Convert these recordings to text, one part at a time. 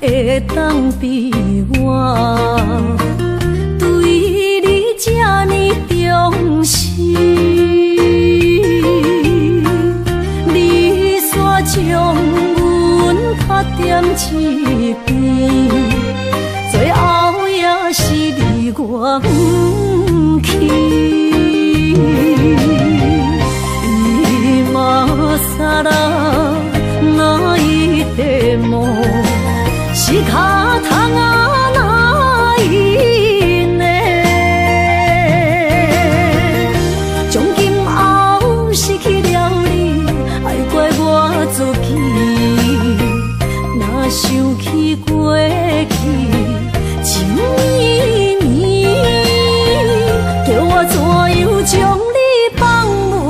会当比我对你这呢重视，你煞将阮拍点一边，最后也是你我不去。今さら泣いても仕方がないね。从今后失去了你，爱怪我自己。若想起过去，情绵绵，叫我怎样将你放袂？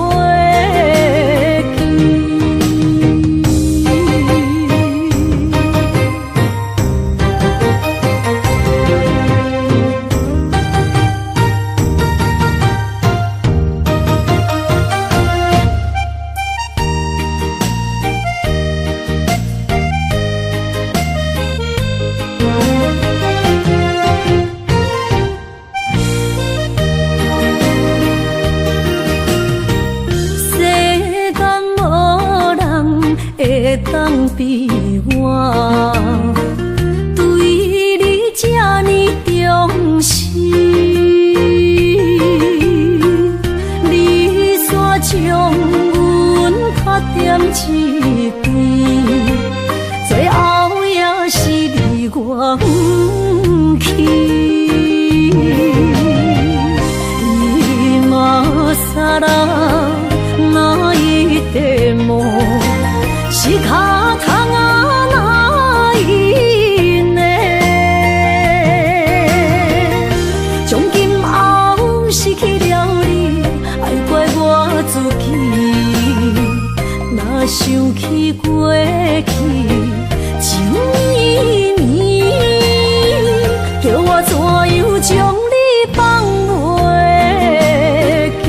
当比我对你这呢重视，你煞将阮拍点一边，最后也是你我不去。今さら泣いても仕方がないね。从今后失去了你，爱怪我自己。若想起过去，情绵绵，叫我怎样将你放袂记？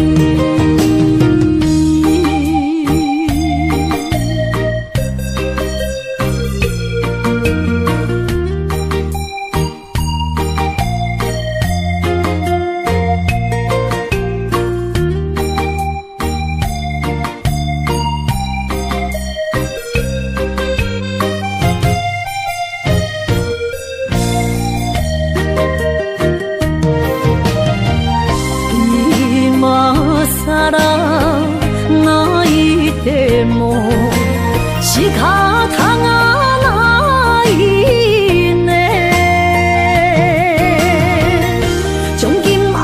さら泣いても仕方がないね。从今后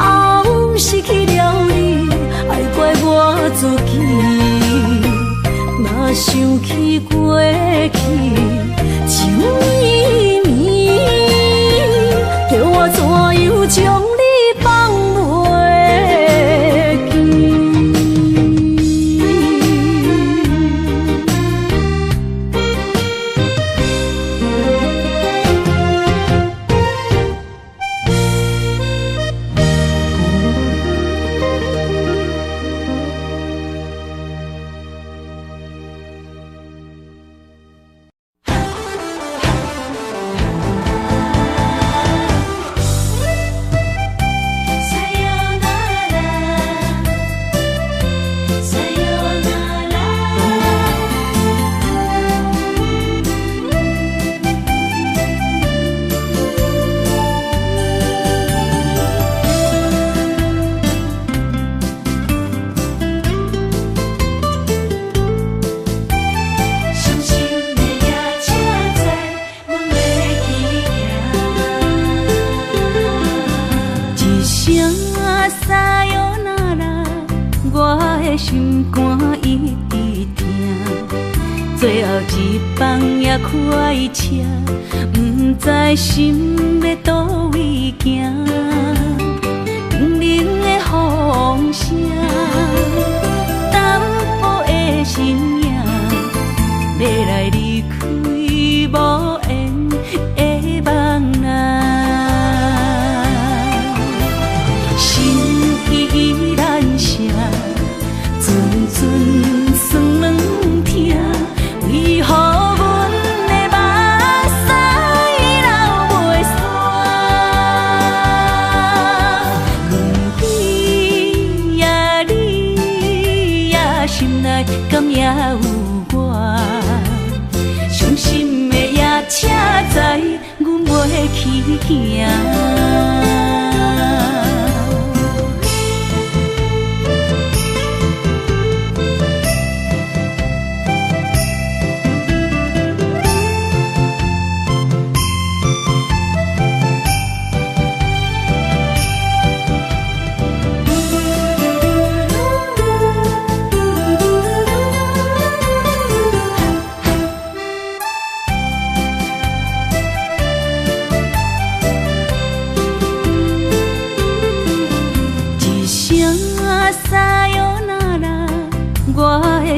失去了你，爱怪我自己。若想起过去，情绵绵，叫我怎样将你放袂记？心肝一直疼，最后一放也开车，不知心要倒位行。冷冷的风声，淡薄的身影，要来离开无缘的梦啊，心依然舍。阵酸软疼，为何阮的目屎袂去行。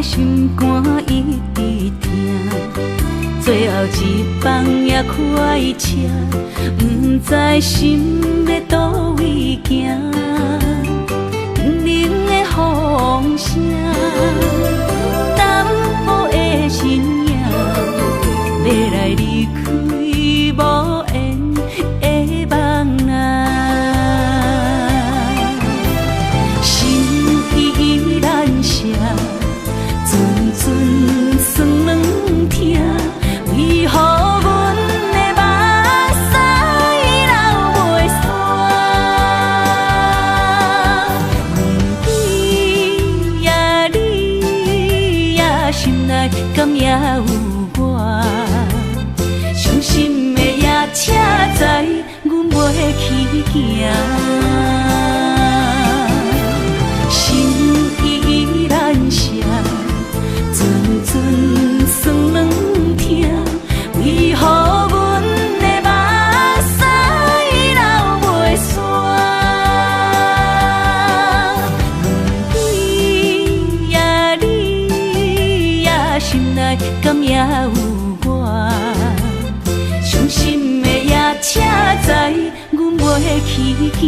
心肝一直疼，最后一放也开车，不知心要倒位行。冷冷的风声，淡薄的身影，要来离开无缘的梦啊。心依然舍。阵酸软疼，为何阮的目屎流袂煞？问你呀，你呀，心内敢也有我？伤心的夜车载，阮袂去行。心依然舍。阵酸软疼，为何阮的目屎流袂煞？问你呀，你呀，心内敢也有我？伤心的夜车载，阮袂去行。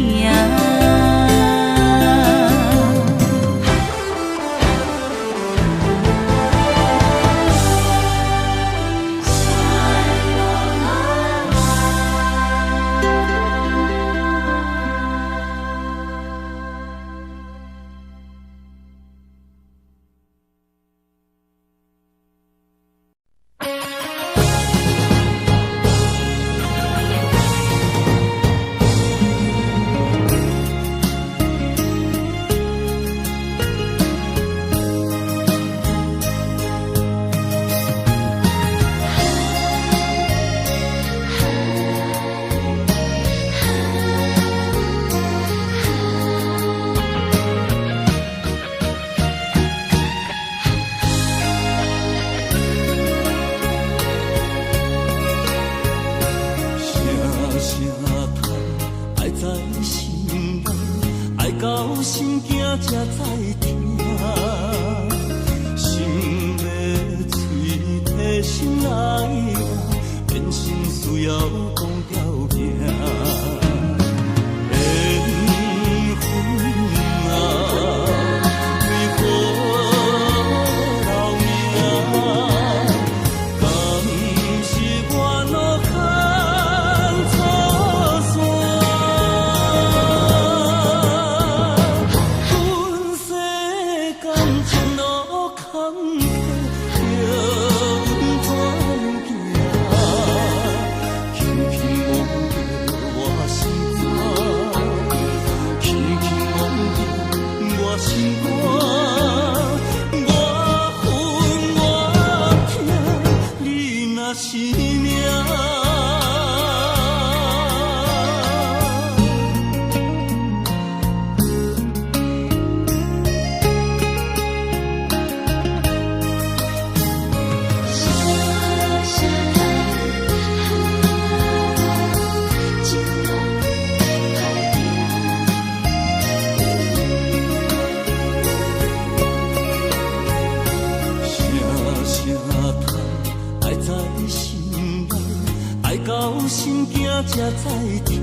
才知听，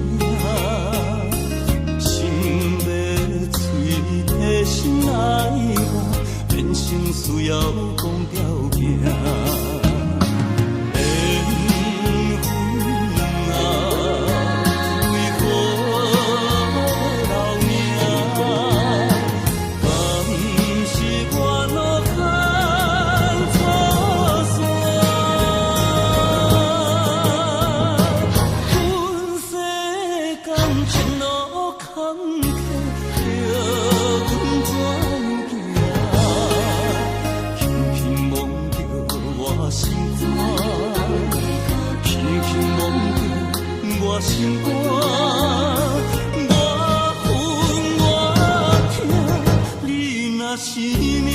心要碎的心爱我，变成需要讲条件。我心肝，我恨我痛，你若是命。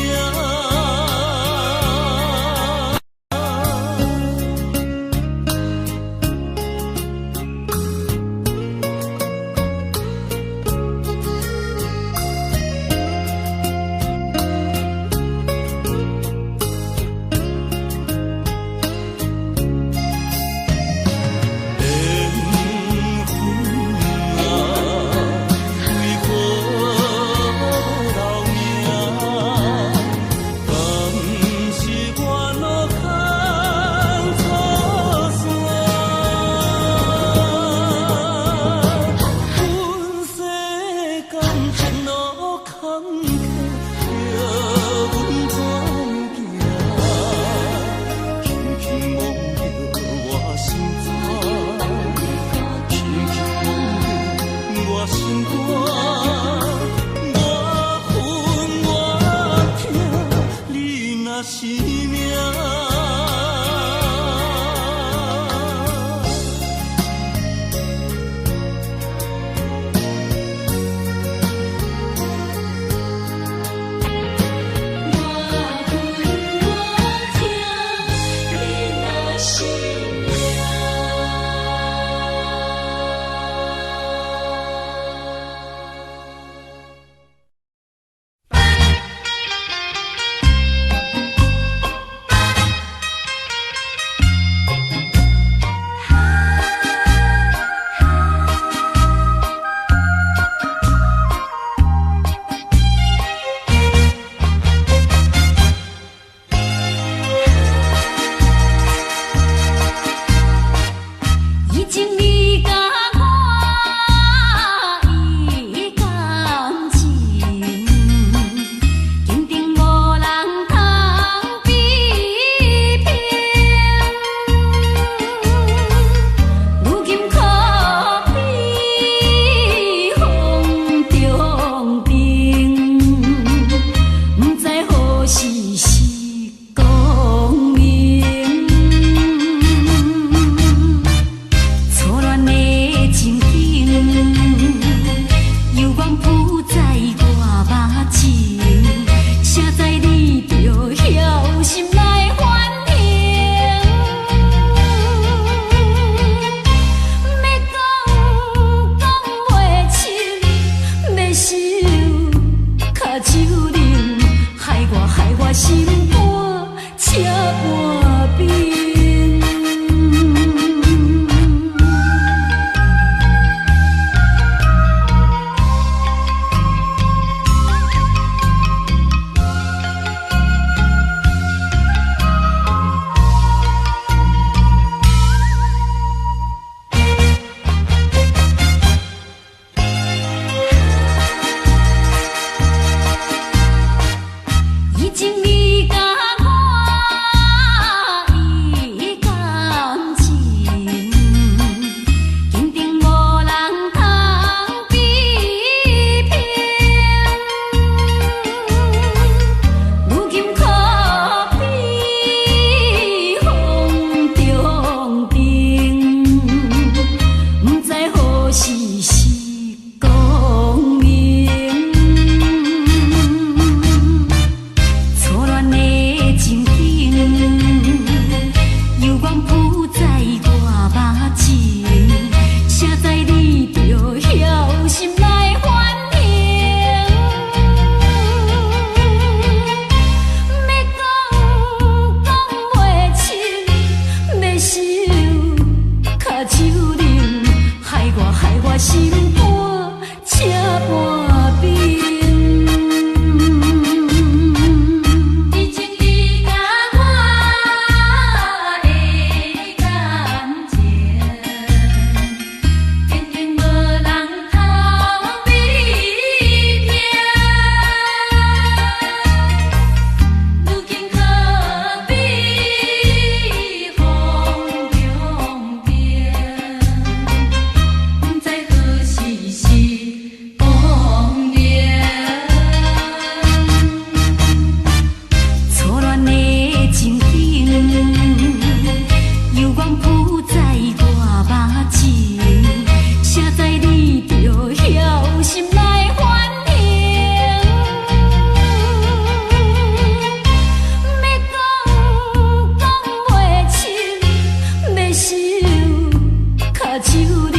手忍，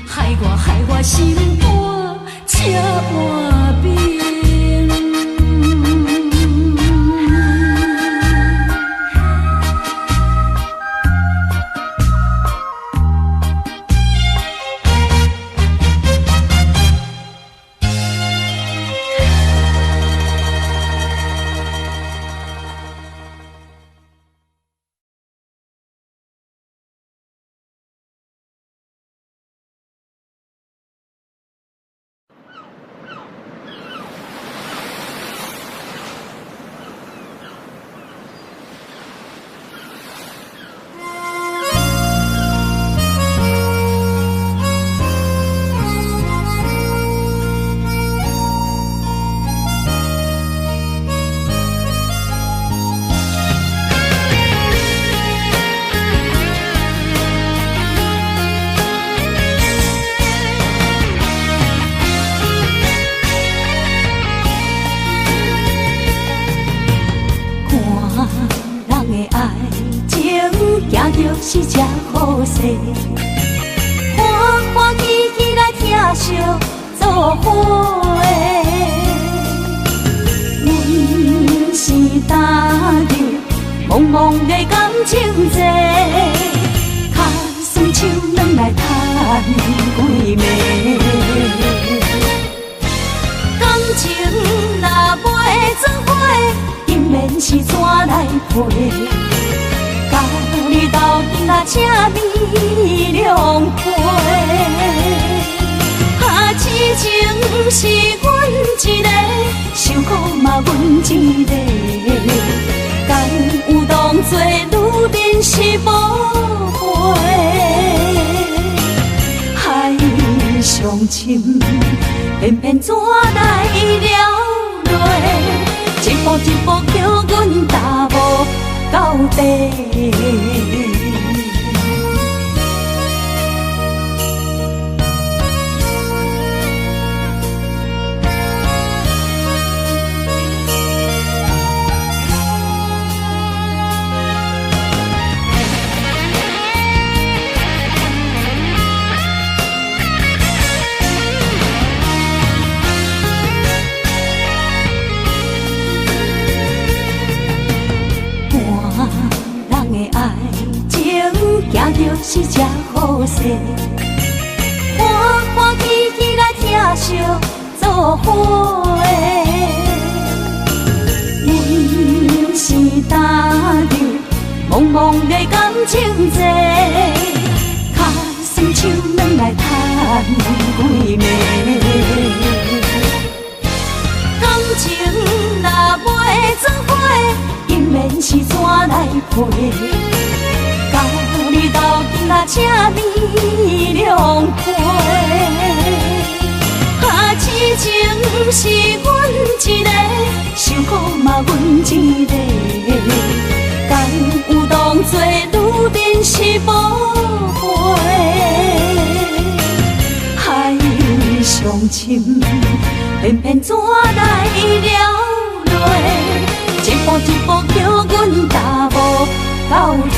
害我心肝车换冰。是这好势，欢欢喜喜来听相作伙。阮是踏入茫茫的感情债，卡酸手软来叹几暝。感情若袂做伙，因免是怎来陪？到你斗阵啊，请你谅解。啊，痴情是阮一个，受苦嘛阮一个。敢有当作女人是无悔？海上深，偏偏怎来了落？一步一步叫阮踏无到底。行着是这好势，欢欢喜喜来听相作伙。阮是踏入茫茫的感情债，卡酸手软来叹几暝。感情若袂做伙，因免是怎来陪？到你斗阵啊，请你谅解。啊，痴情是阮一个，受苦嘛阮一个。敢有当作女人是无悔？海上深，偏偏怎来了落？一步一步叫阮踏无到底。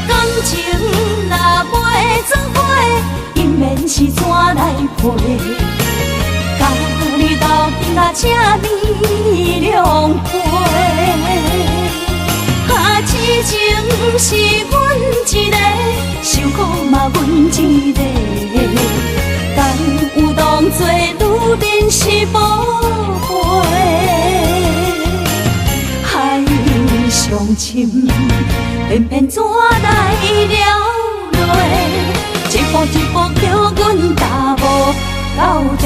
感情若袂做伙，因免是怎来陪？到你斗阵啊，请你谅解。啊，痴情是阮一个，受苦嘛阮一个。敢有当作女人是无悔？上深，偏偏怎来了落？一步一步叫阮踏无到底。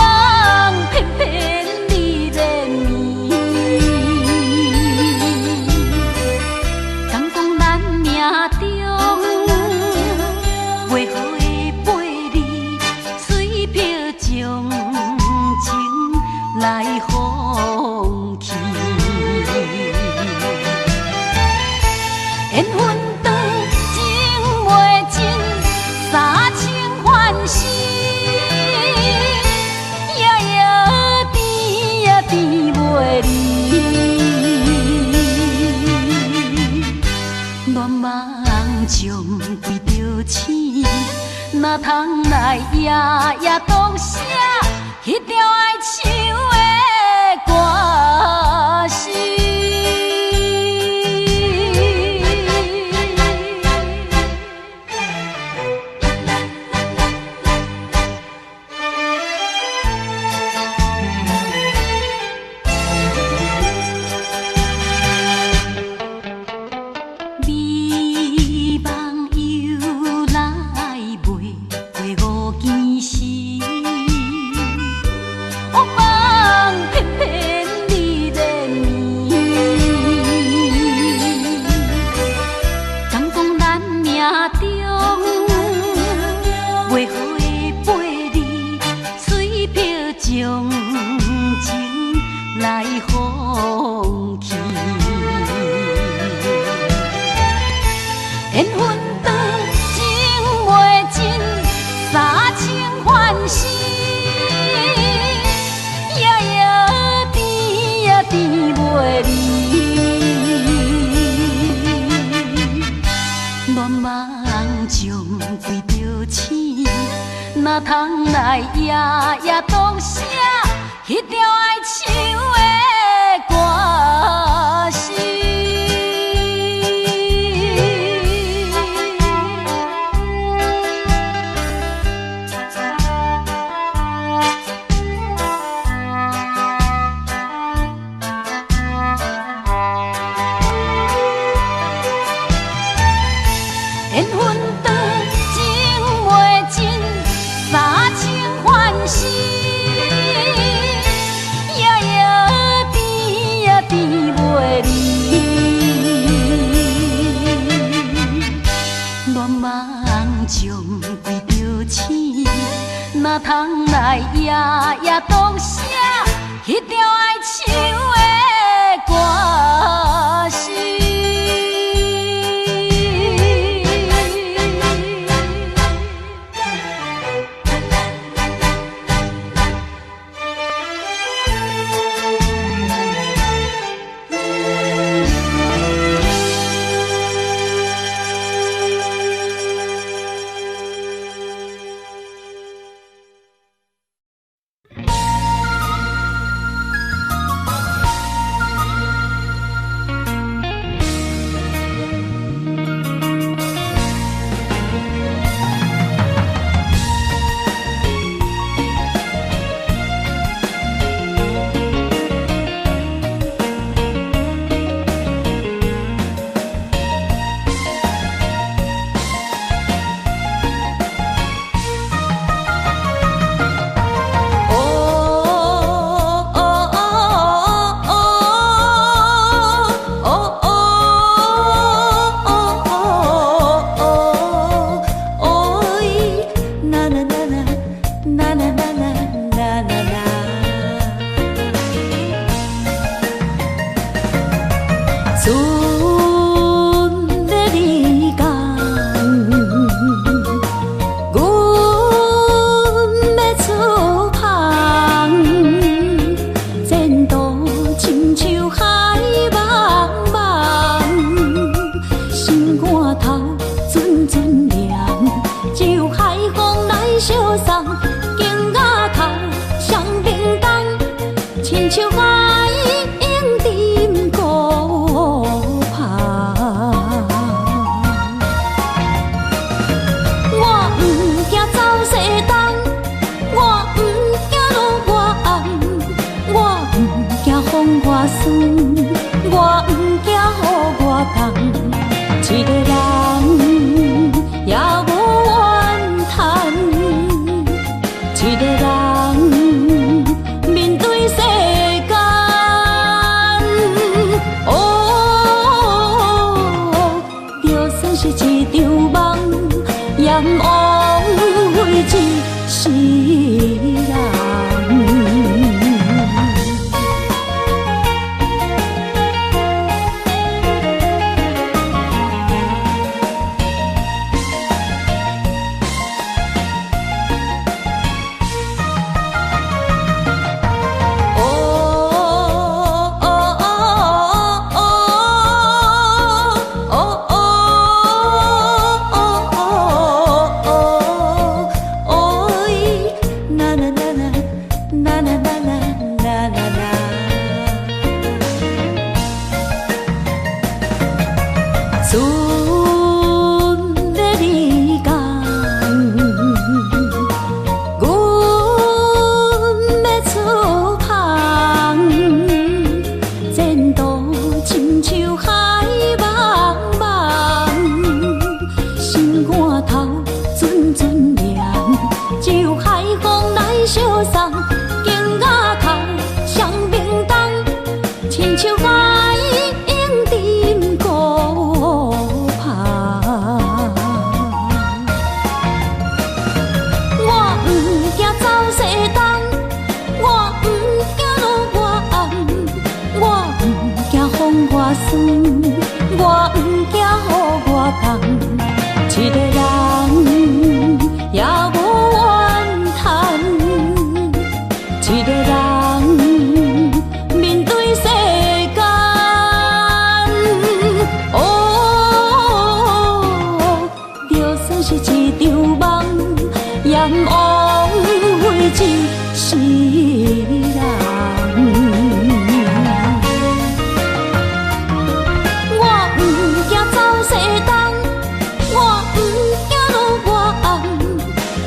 梦偏偏你连绵。敢讲咱命中袂好的陪你，水漂将情来放弃。缘分长情袂尽，三情换死，夜夜甜也甜袂离。乱梦将规着醒，哪通来夜夜讲声迄条爱唱的歌词。将情来放弃，缘分长情袂尽，三情换死，夜夜甜也甜袂离。乱梦将规着醒，哪通来夜夜讲声迄条爱唱的歌词。缘分长情袂尽，三情换死，夜夜甜也甜袂离。乱梦将规着醒，哪通来夜夜讲声迄条爱唱的歌词。一个人面对世间，哦，就算是一场梦，也枉费一世人。我不惊走西东，我不惊路外红，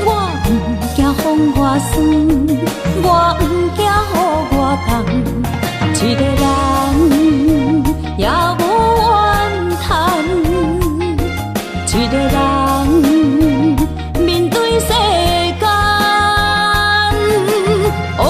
我不惊风外酸，我不惊雨外重。一个人也无怨叹，一个人面对世间，哦。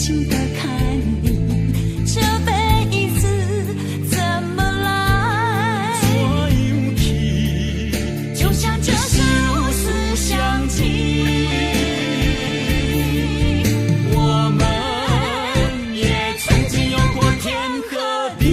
心的看你，这辈子怎么来？怎样去？就像这是如此相契。我们也曾经有过天和地。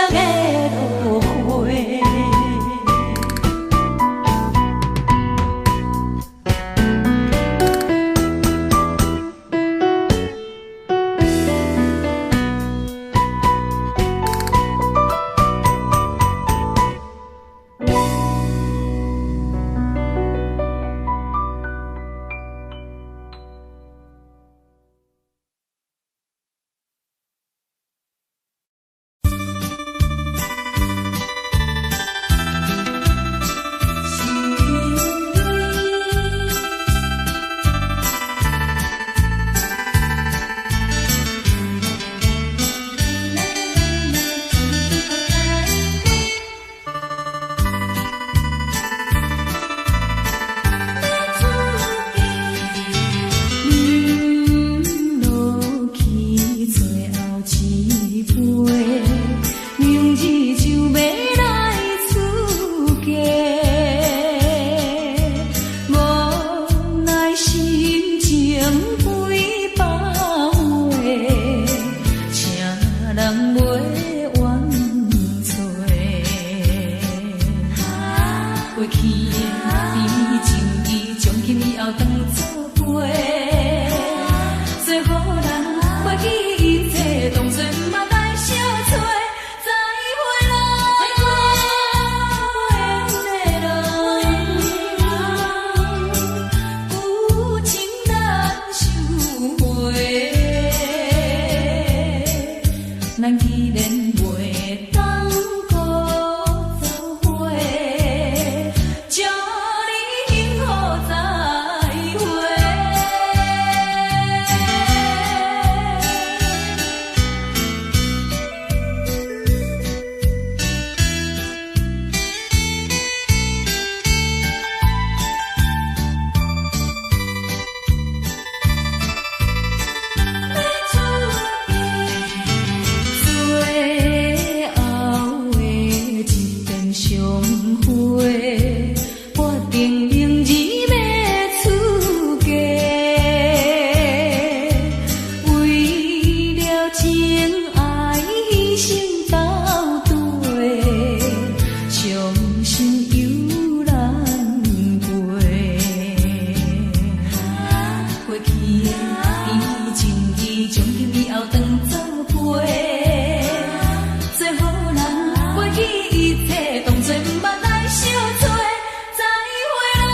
惜的落花。过去的甜情意，从今以后当作陪。做好人，袂记一切，当作毋捌来相找。再会啦，有情难收回。咱既然袂当搁做伙，祝你幸福再会。最后的一遍相会，我定仍然要出家。为了情爱牺牲斗对，伤心犹难过。过去的甜情意，从今以后当作陪。做好人，袂记一切，当作毋捌来相找。再会啦，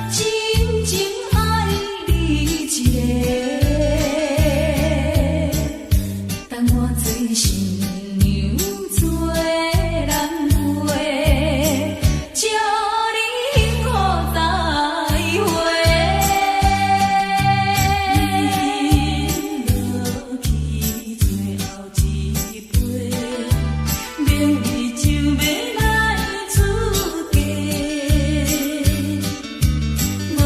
真情爱你一个，等我做新娘做人陪，祝你幸福再会。落去最后一杯，明日就要来出家，无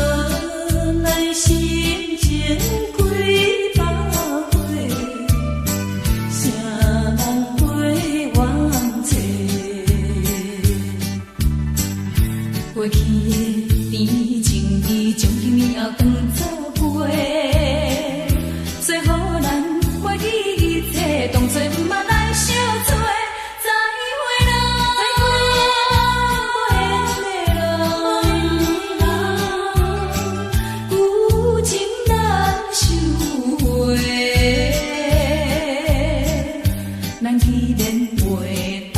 奈心情几百回，谁人陪往找？过去的甜情意，从今以后当作陪。做好人，袂记一切，当作毋捌来相找。再会啦，有情难收回。咱既然袂当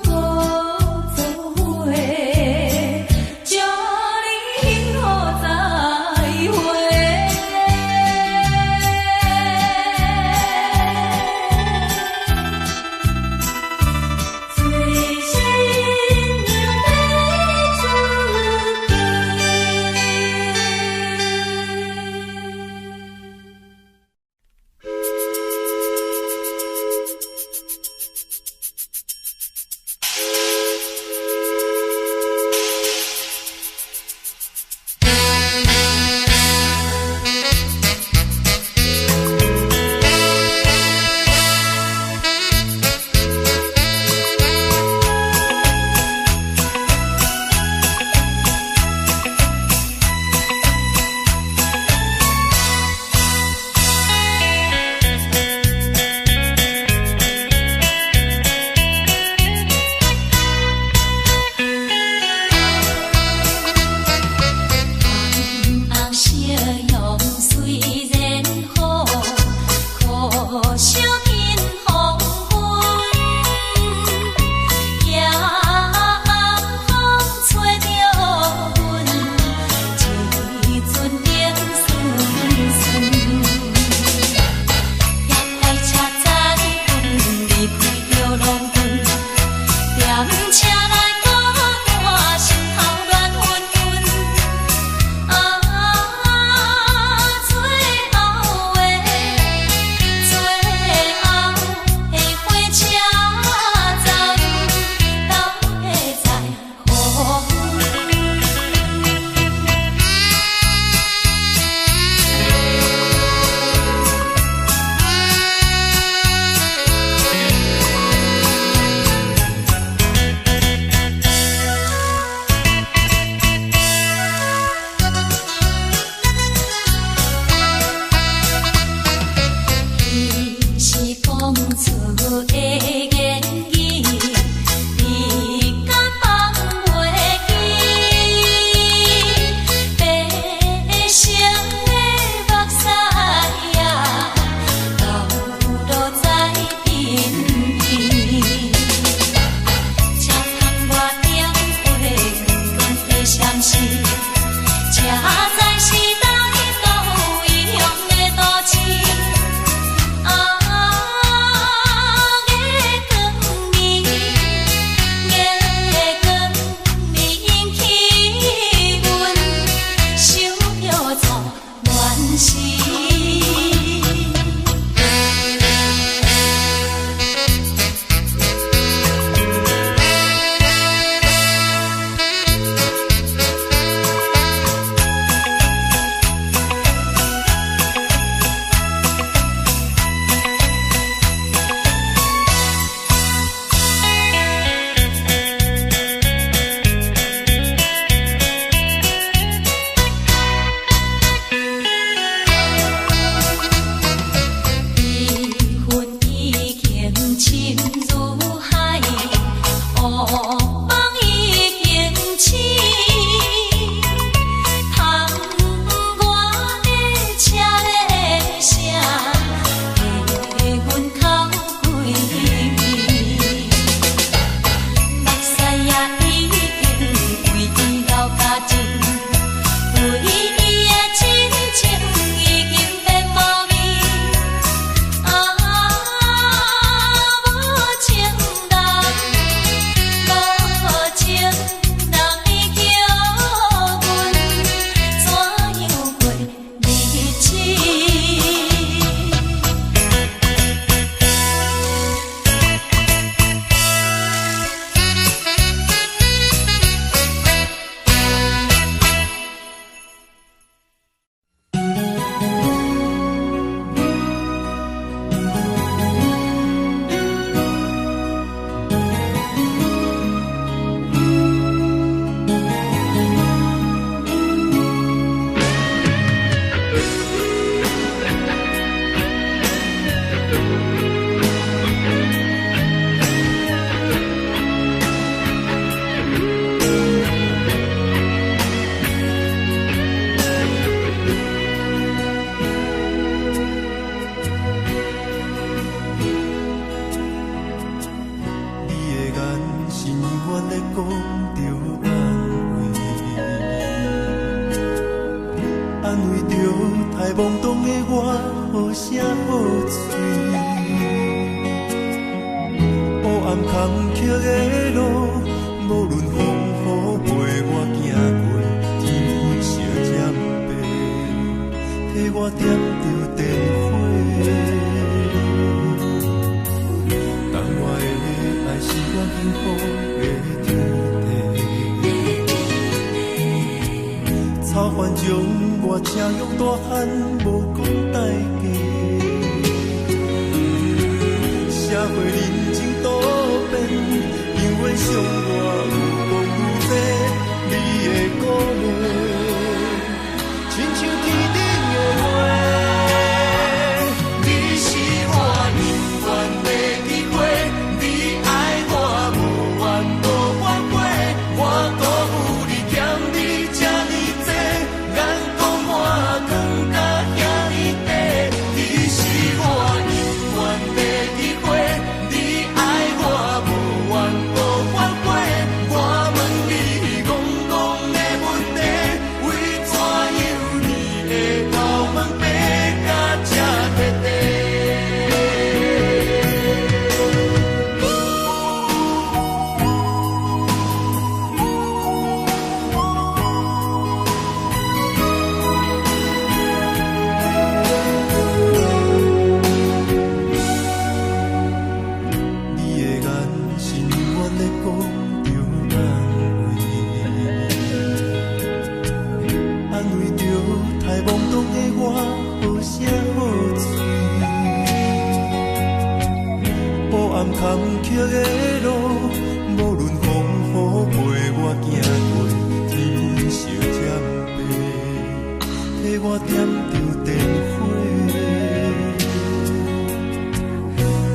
搁做伙，祝你幸福再会。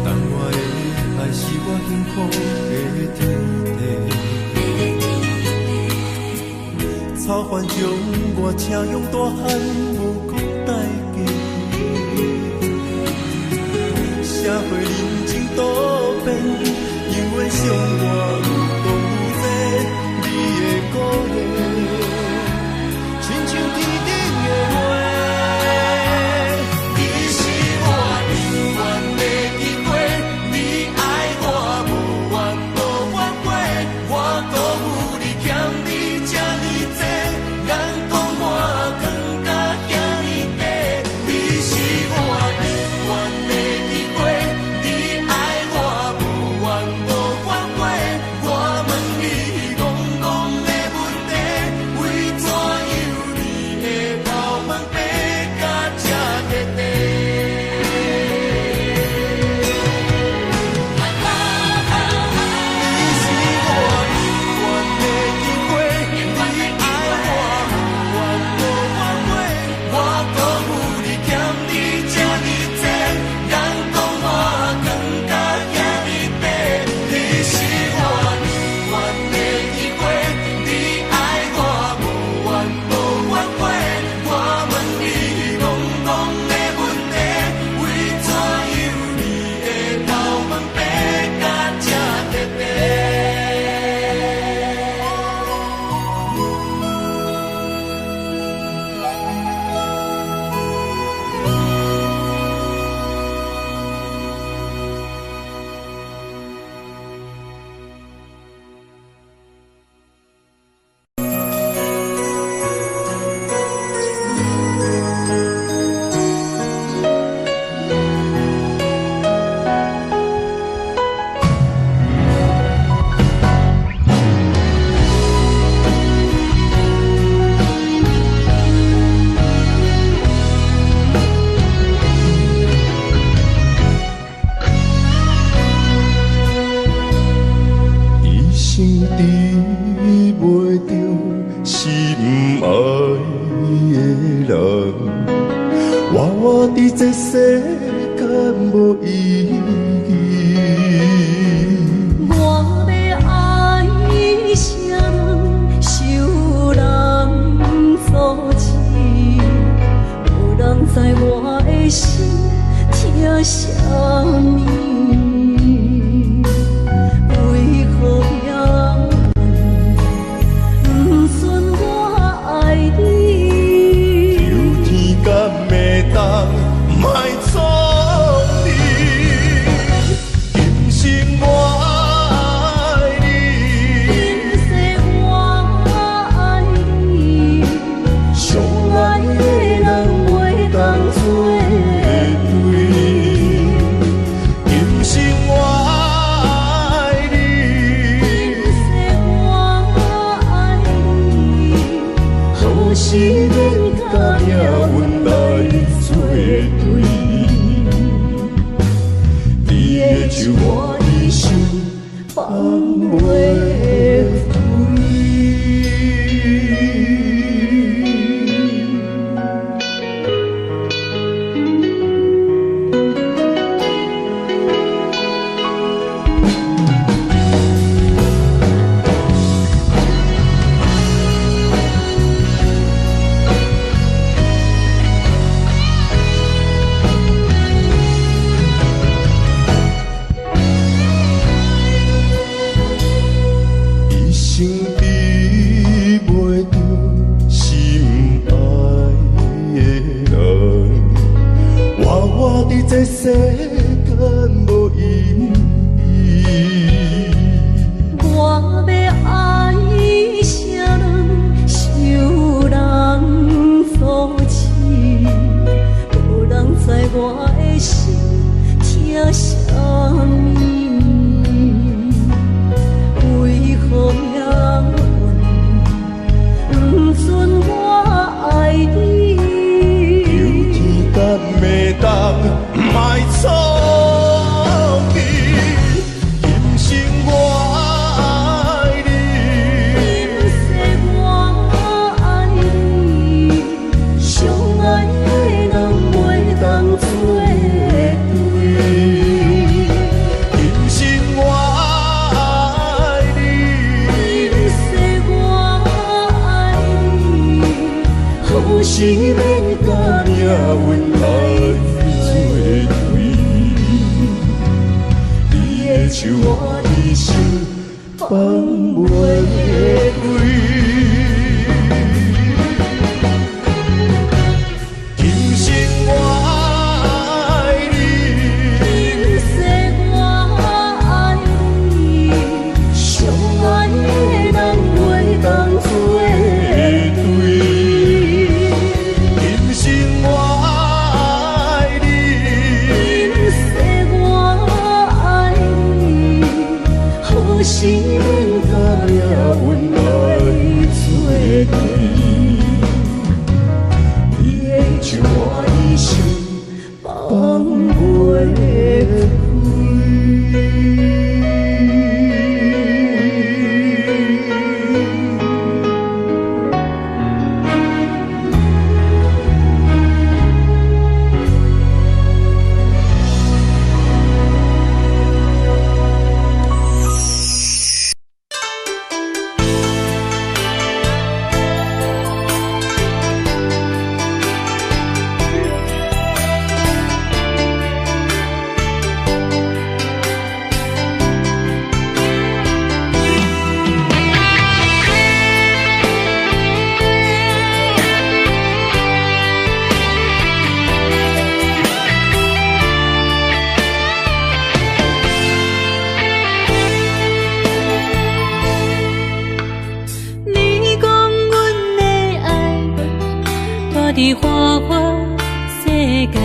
当我的天地，草原将我请用大汉无讲代价，社会人情多变，永远相我讲这你的鼓励，亲像天顶的花。这世间无意义。我要爱啥人，受人所欺，无人知我的心疼啥物。为何也不顺我爱你？有天敢会当？莫错你，今生我爱你，今世我爱你，相爱的人袂当做对。今生我爱你，今世我爱你，何时免甲命运来作对？就我的心放袂开。这世间无意义，我要爱啥人，受人所欺，无人知我的心疼啥物。为何命运不准我爱你？有天敢会当？莫错你，今生我爱你，今世我爱你，相爱的人袂当做对。手我一生放袂开。今生我爱你，今世我爱你，相爱的人袂当做对。今生我爱你，今世我爱你，好心甲也阮来做对。你的手我一生放袂开。伫花花世界，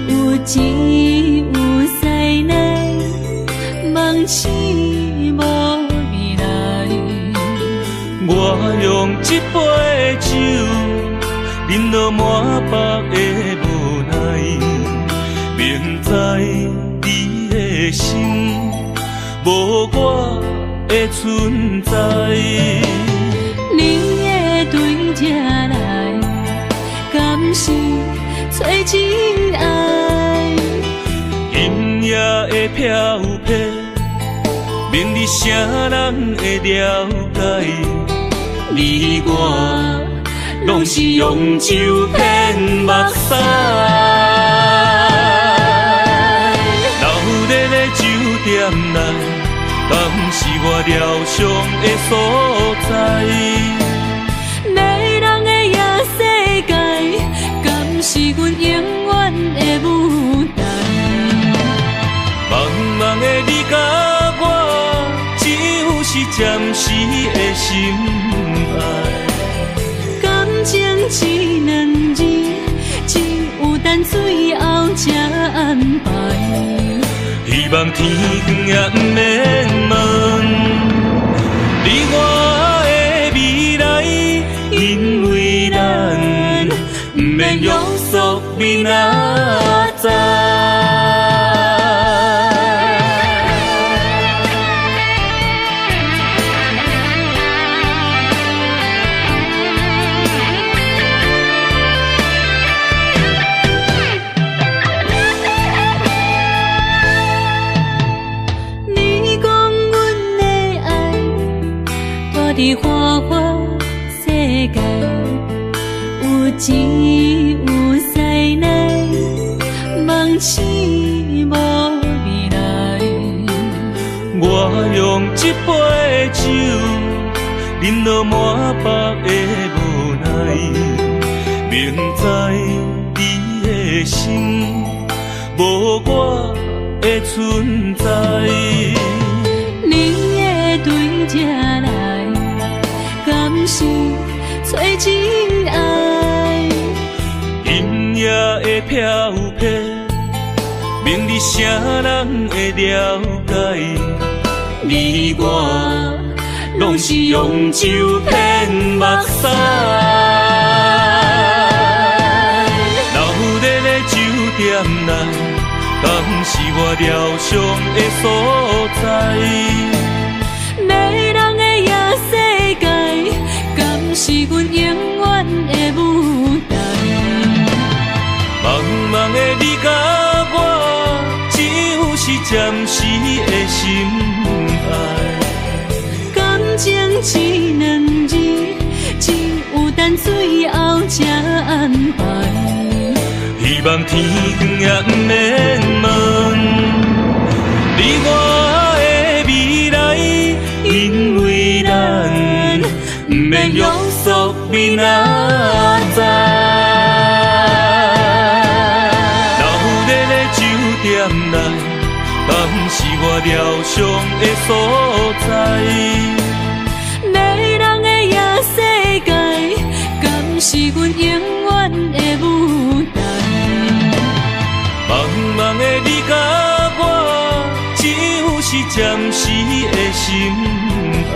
有钱有势来，梦醒无未来。我用一杯酒，饮落满腹的无奈，明知你的心无我的存在。你的对这来，敢是找真爱？音乐的飘飘，明日谁人会了解？你我拢是用酒骗目屎，闹热的酒店内，敢是我疗伤的所在？迷人的夜世界，敢是阮永远的舞台？茫茫的你甲我，只有是暂时的心爱。感情只两字，只有等最后才安排。希望天光也不免问你我的未来，因为咱不免约束明仔载。伫花花世界，有钱有势来，梦醒无未来。我用一杯酒，饮落满腹的无奈，明知你的心无我的存在。你的对这来，敢是找真爱？音乐的飘飘，明日谁人会了解？你我拢是用酒骗目屎，闹热的酒店内，敢是我疗伤的所在？迷人的夜世界，敢是阮永远的舞台？茫茫的你甲我，只有是暂时的心爱。感情只两字，只有等最后才安排。希望天光也不免问你我比哪早。老日的酒店内，嘛不是我疗伤的所在。迷人的夜世界，敢是阮永远的舞台？茫茫的你甲我，只有是暂时的心爱。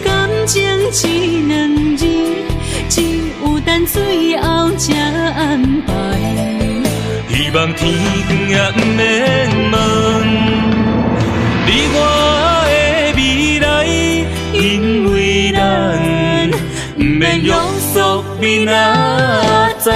感情只两字，只有等最后才安排。希望天光也不免问，你我的未来，因为咱不免约束比哪早。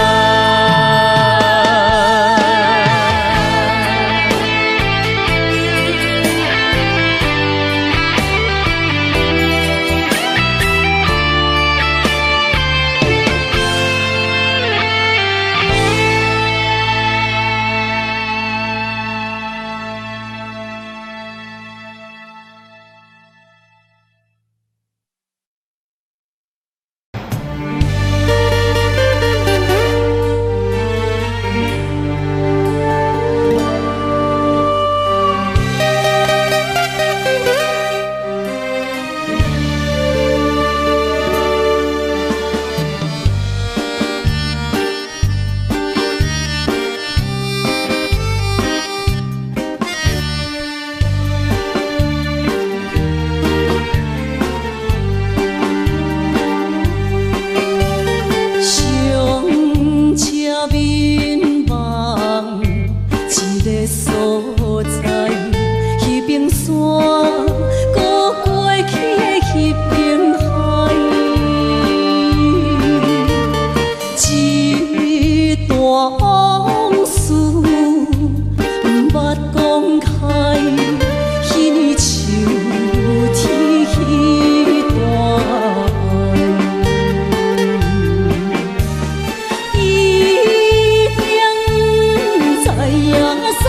一定知影山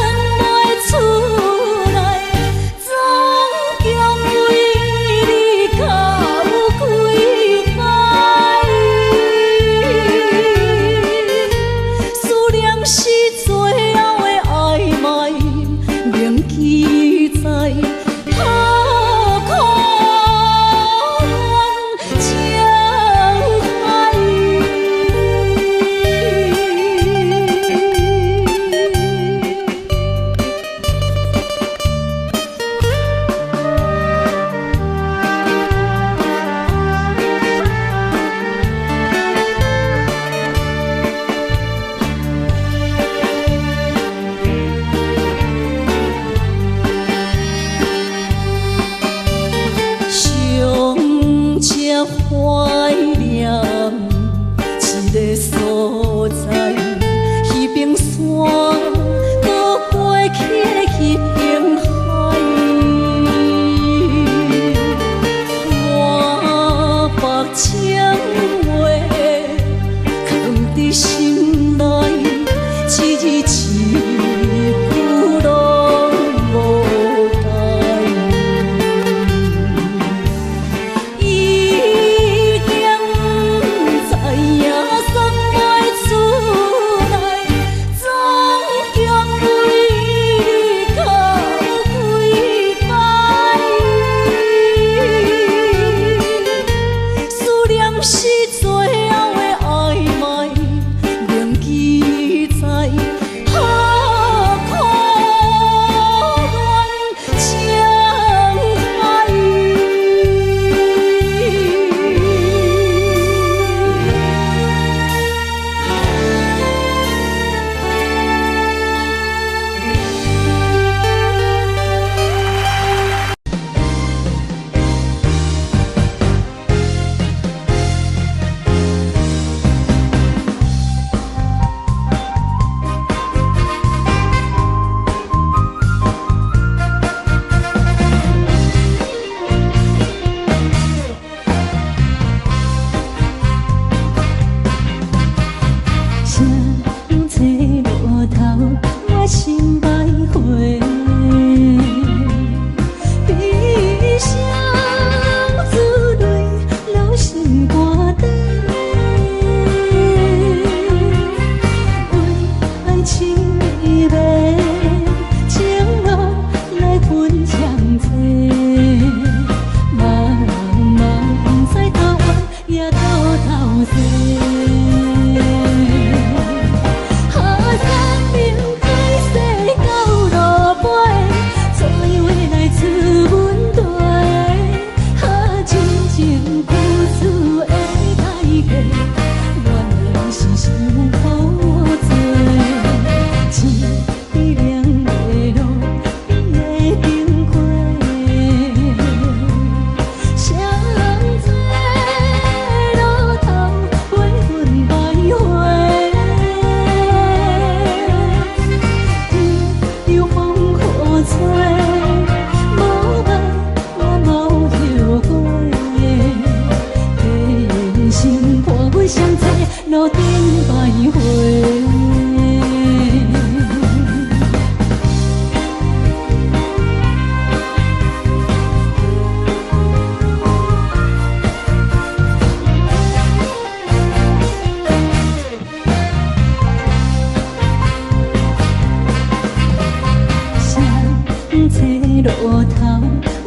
路头，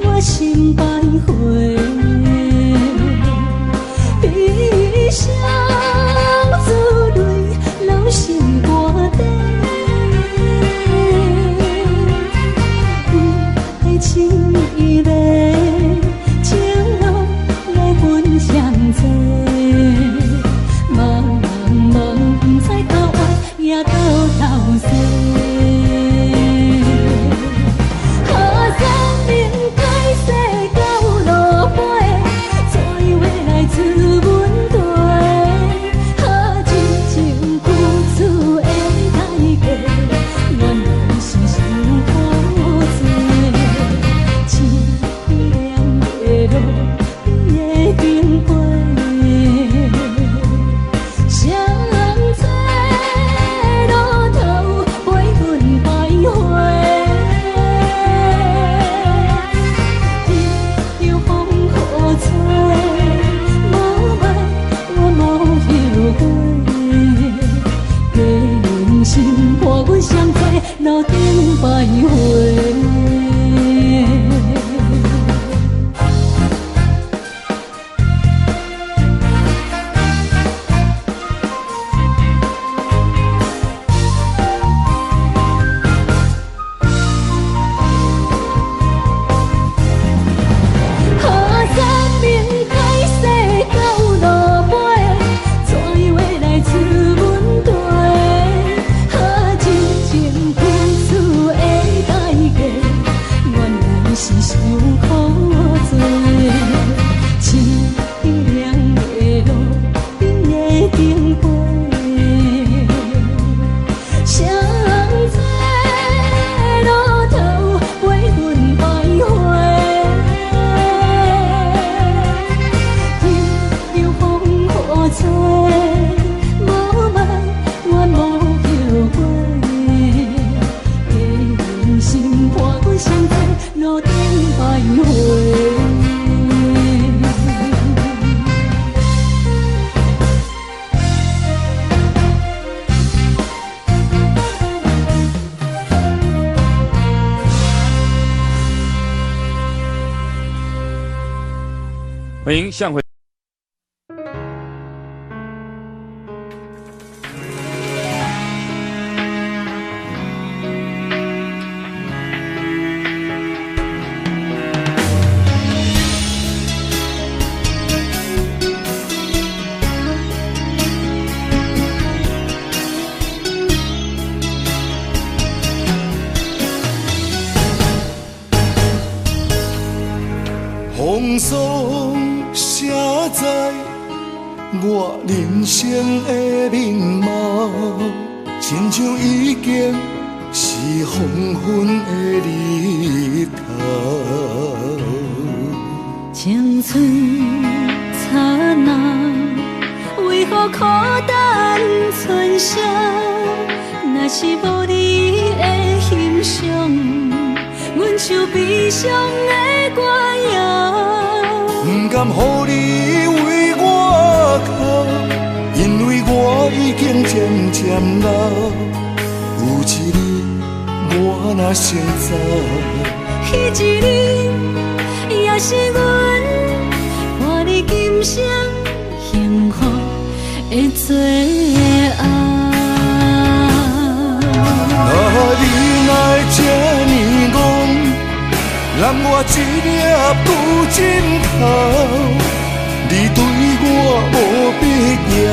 我心徘徊。悲伤珠泪，流成歌底。爱情伊个情路来分相济，茫茫不知到爱也到头西。路顶徘徊。欢迎向回。风霜写在我人生的面貌，亲像已经是黄昏的日头。青春刹那，为何孤单春宵？若是无你的欣赏，阮就悲伤的歌谣。不甘予你为我哭，因为我已经渐渐老。有一日我若先走，彼一日也是阮伴你今生幸福的最后。你若会这呢戆，揽我一粒不枕头，你对我无必要，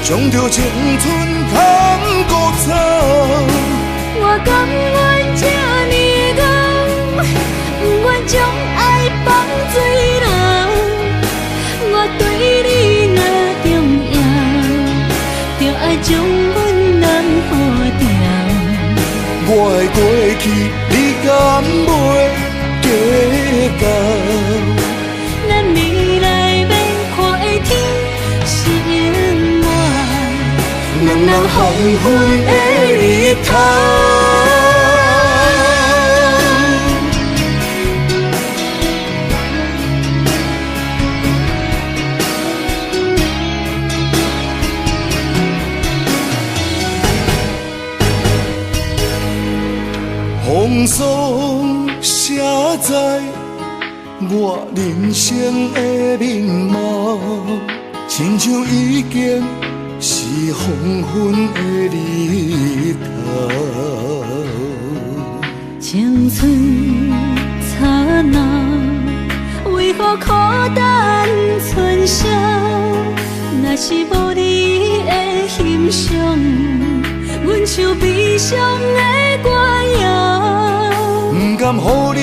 将着青春通孤走。我甘愿这呢戆，不愿将爱放水流。我对你若重要，就爱将阮人付掉。我的过去，你敢袂计较？咱未来要看的天是永远，人人黄昏的日头。风霜写在我人生的面貌，亲像已经是黄昏的日头。青春刹那，为何孤单春宵？若是无你的欣赏，阮像悲伤的歌谣。不甘予你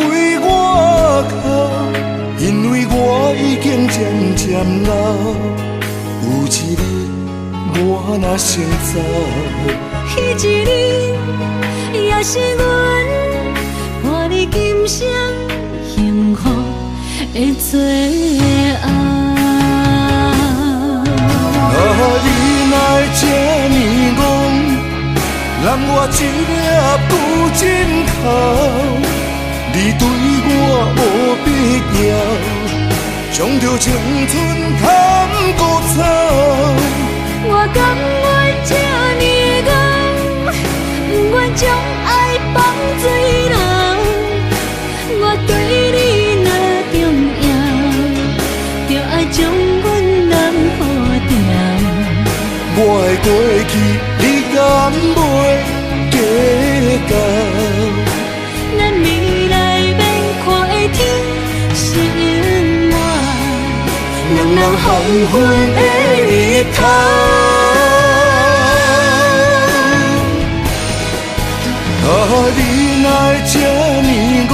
为我哭，因为我已经渐渐老。有一日我若先走，彼一日也是阮伴你今生幸福的最后。你来这呢戆，揽我一粒旧枕头，你对我无必要，将着青春砍孤草。我甘愿这呢戆，不愿将爱放水流。我对你若重要，就爱将阮人抱牢。我的过去，你敢袂计较？咱未来免看的天是永远，两人黄昏的日头。你来这呢戆，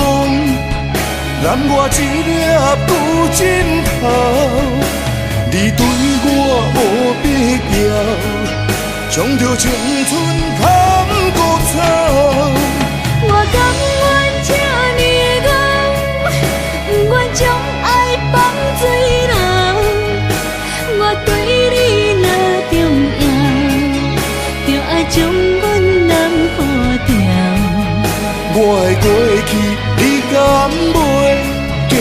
揽我一粒旧枕头。你对我无必要，将着青春砍孤草。我甘愿这呢戆，不愿将爱放水流。我对你若重要，就爱将阮人抱牢。我的过去，你敢袂计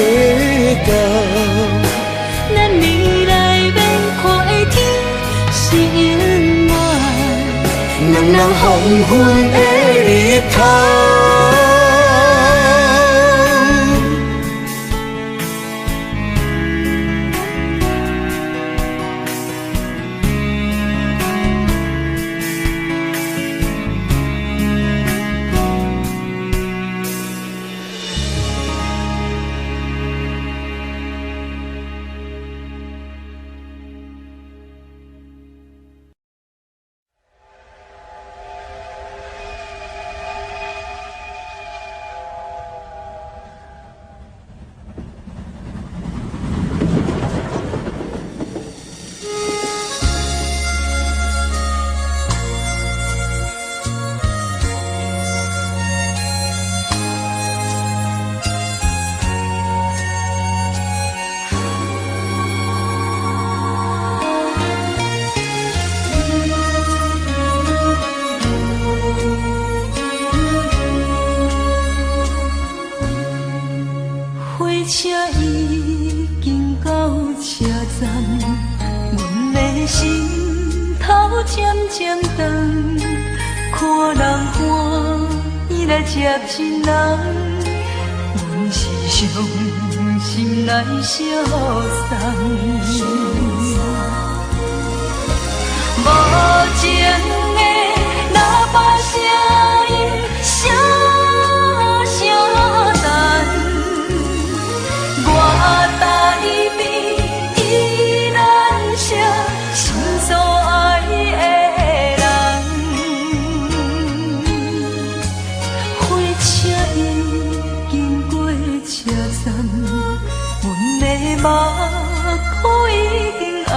较？咱未来免看的天是永远，两人黄昏的日头。车已经到车站，阮的心头渐渐重，看人欢喜来接亲人，阮是伤心来相送。无情的喇叭声音，声声淡。我台边依然写心所爱的人，火车已经过车站，阮的目眶已经红，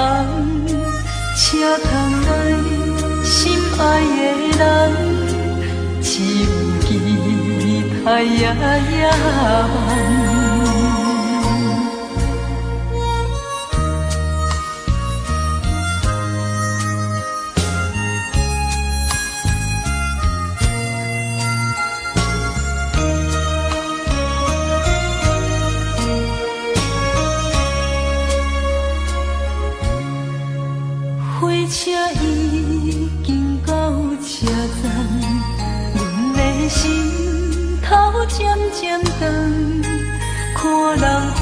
车窗内心爱的人，只有期待夜夜梦。火车已经到车站，阮的心头渐渐长，看人欢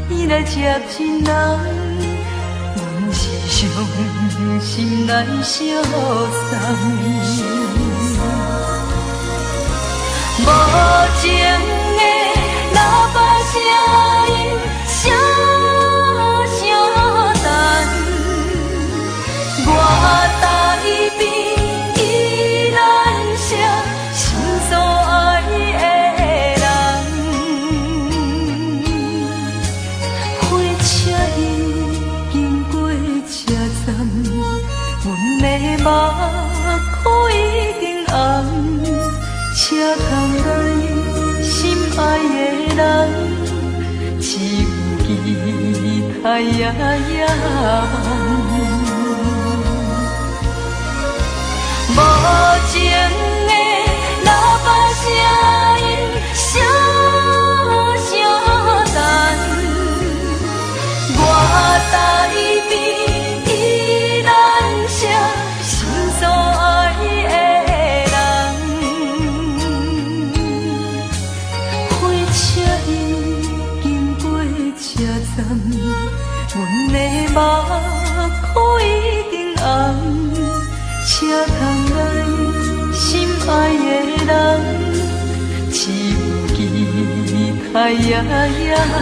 喜来接亲人，阮是伤心来相送。无情的喇叭声音，声声淡，我台边依然写心所爱的人。火车已经过车站，阮的目眶已经红。车窗内心爱的人，只有期待夜夜梦。无情的喇叭声音，声声淡，我台边依然写心所爱的。阮的目眶已经红，车窗内心爱的人，只有期待夜夜梦。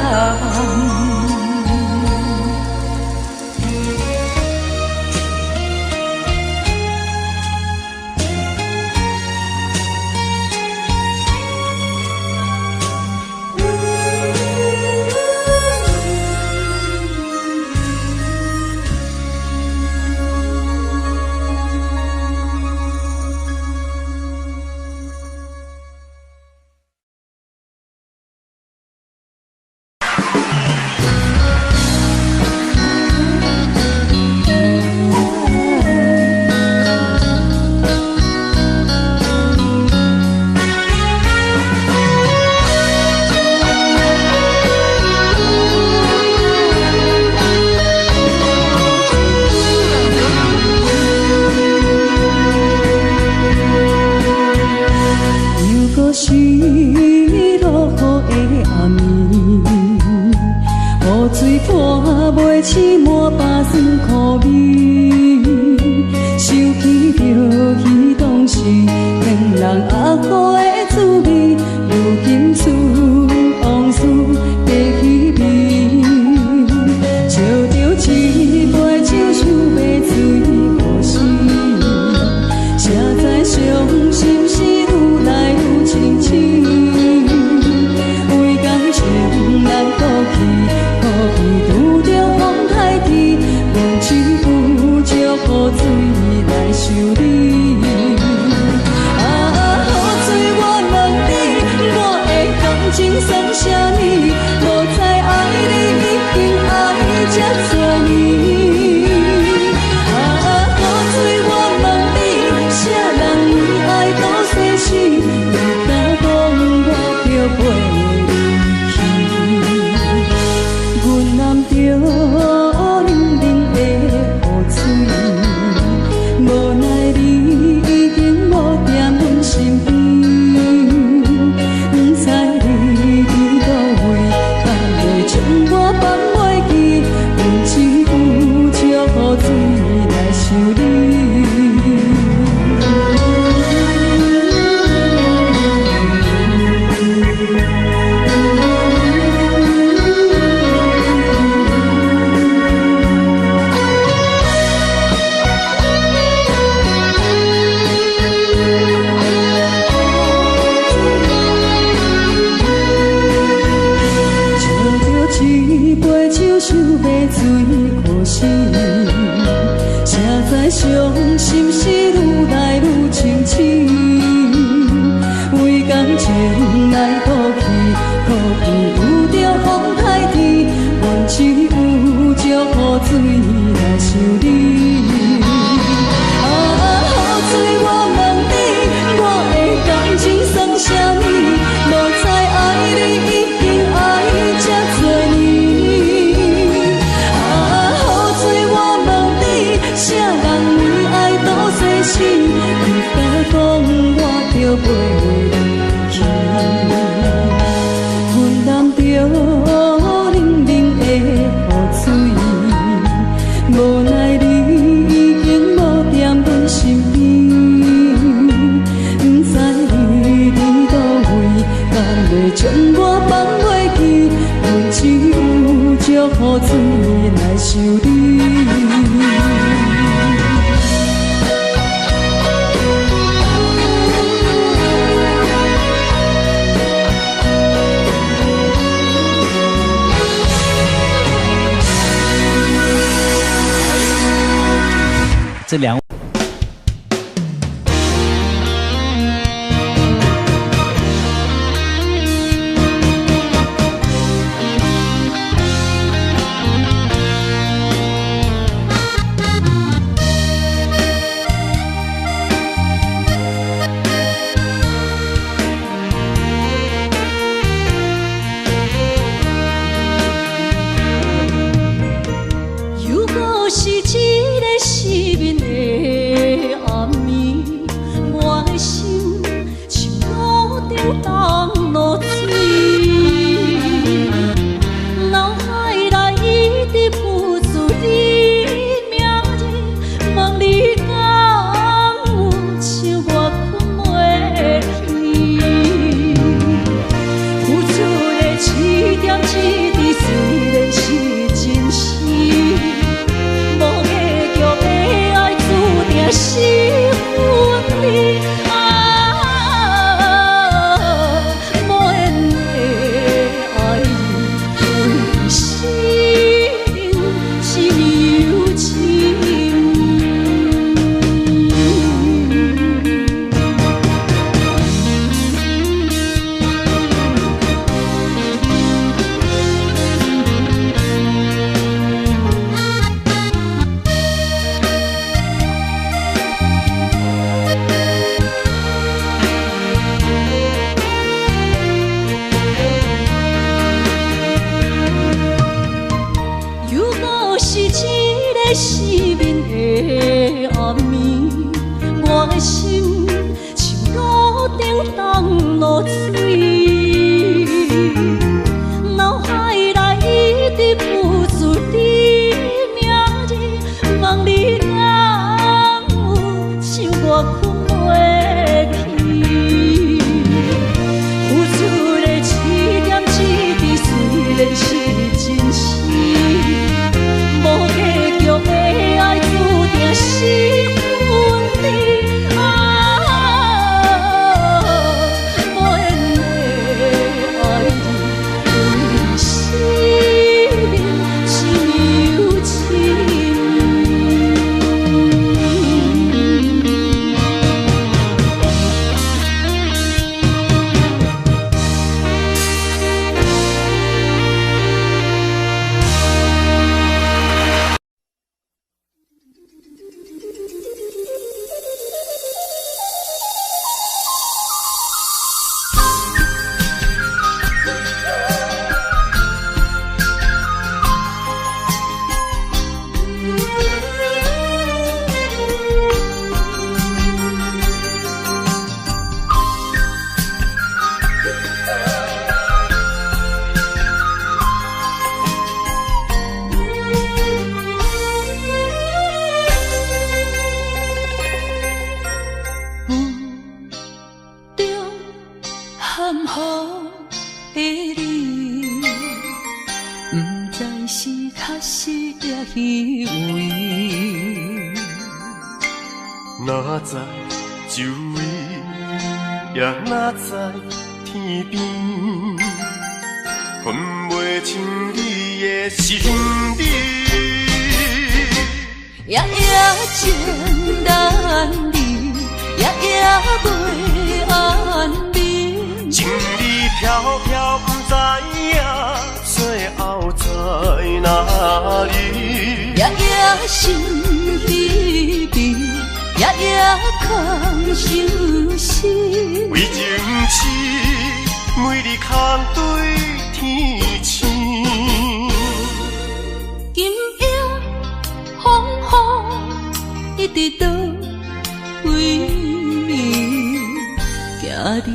你敢讲我着袂离去？将我放袂记，阮只有借雨水来想你。这两。哪知周围，也哪知天边，分袂清你的心理。夜夜情难离，夜夜袂安眠。情意飘飘，不知影最后在哪里。夜夜心悲悲，夜夜空相思。为情痴，每日空对天星。今夜风雨一直倒位，惊你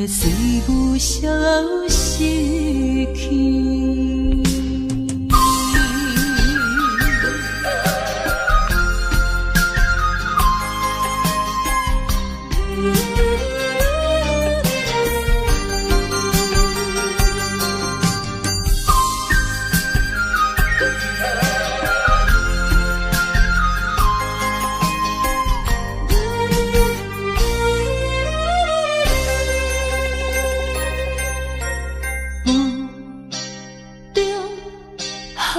的随我消失去。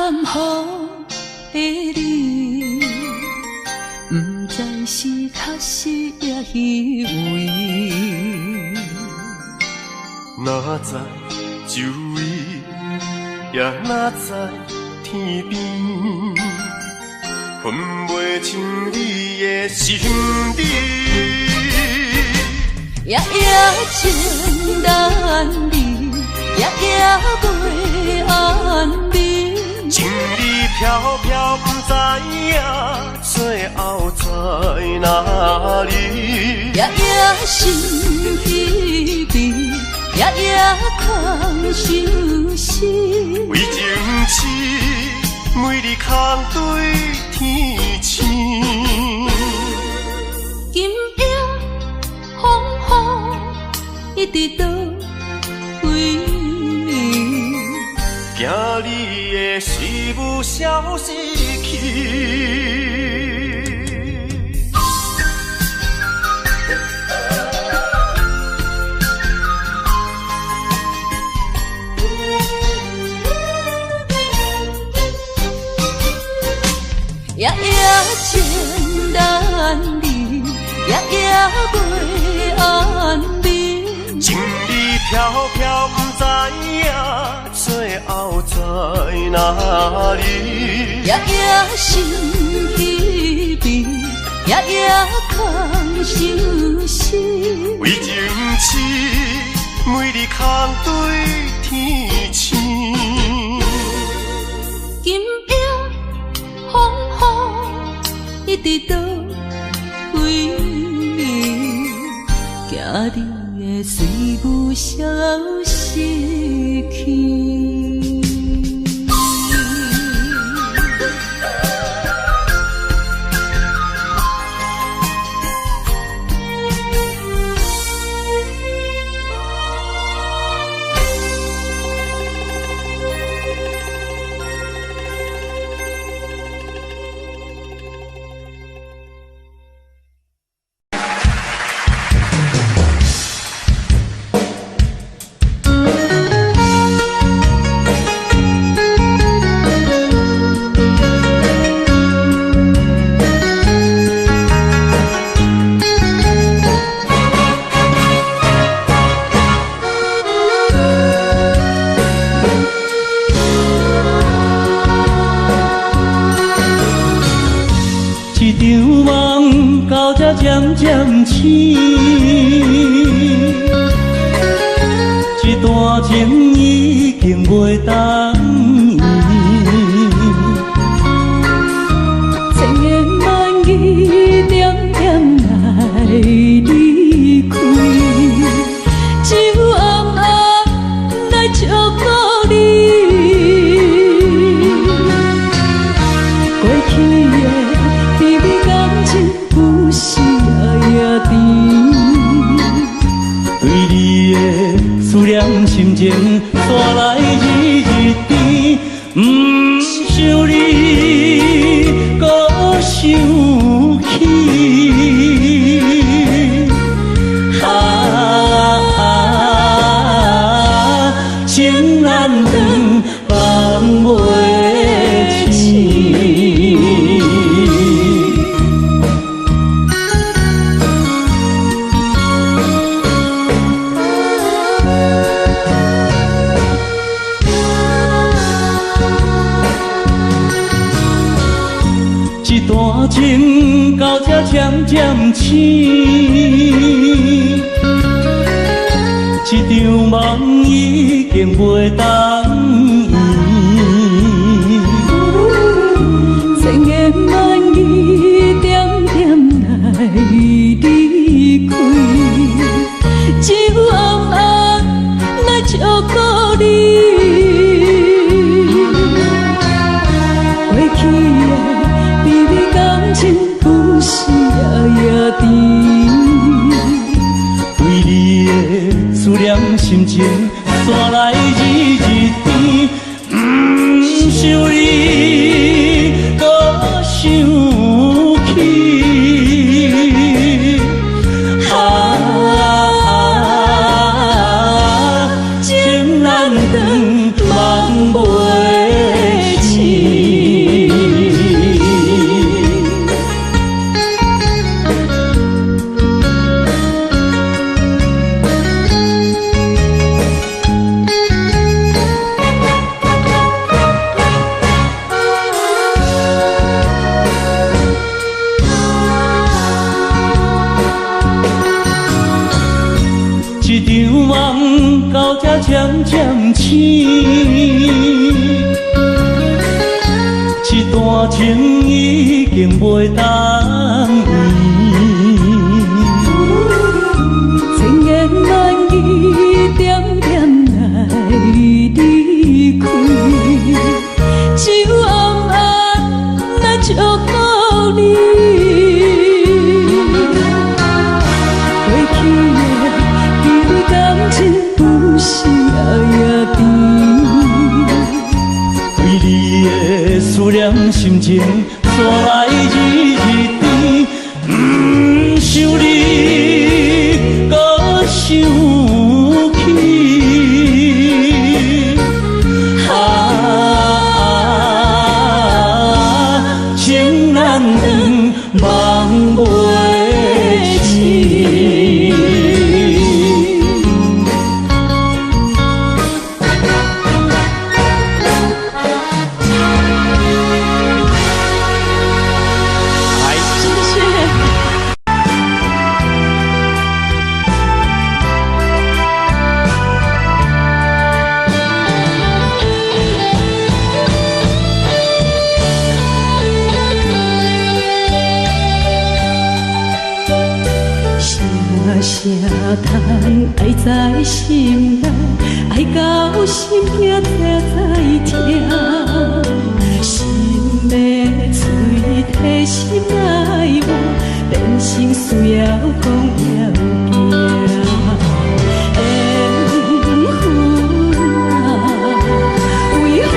含糊的你，不知是确实也虚伪。哪知周围，也哪知天边，分袂清你的心理。夜夜情难离，夜夜袂安眠。情理飘飘，不知影最后在哪里。夜夜心稀微，夜夜空相思。为情痴，每日空对天星。今夜风雨一直到为你，惊你的随无消失去。夜夜情难离，夜夜袂安眠。情理飘飘，不知影最后在哪里。夜夜心稀微，夜夜空相思。为情痴，每日空对天星。今夜风雨一直到为你，惊你的随无消失去。渐渐醒，这段情已经袂当依。千言万语点点来离开，只有暗暗来照顾你。过去的甜蜜感情，有时也甜。对你的思念心情带来日日甜，不想你搁想起。情难断，放袂清。一段情到这渐渐醒，一场梦已经袂当依。千言万语点点来离开，只有暗暗来照顾你。过去的甜蜜感情，有时也甜。对你的思念心情带来日日甜，不想你搁想起。情难断，梦袂清。到这渐渐醒，一段情已经袂当圆。千言万语点点来离开，只有暗暗来祝福你。过去的彼位感情有时也甜，为你的思念心情带来日甜，不想你搁想起。情难断，梦袂醒。声叹爱在心内，爱到心痛才痛，心要碎提心内话，人生需要讲要行。缘分啊，为何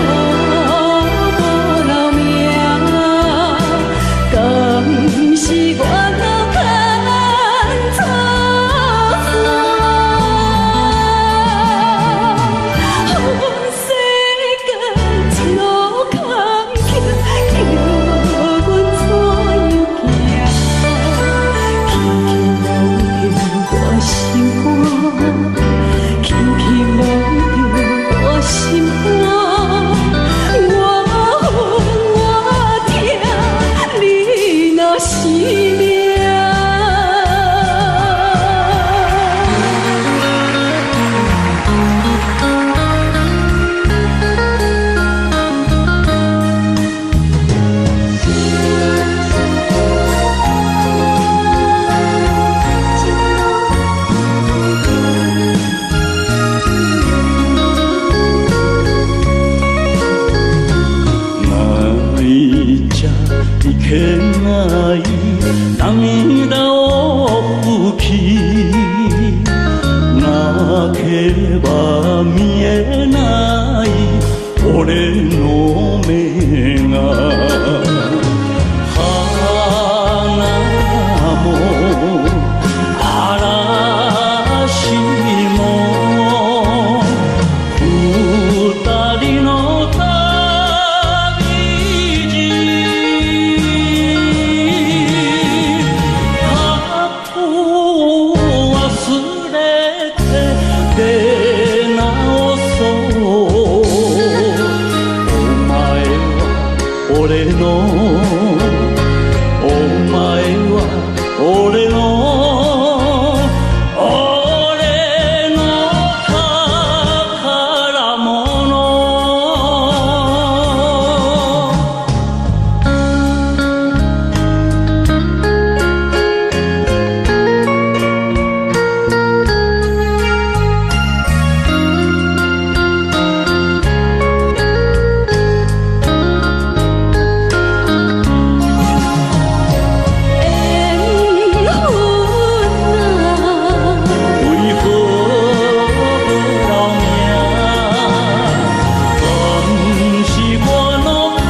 无留名？敢是我脑壳？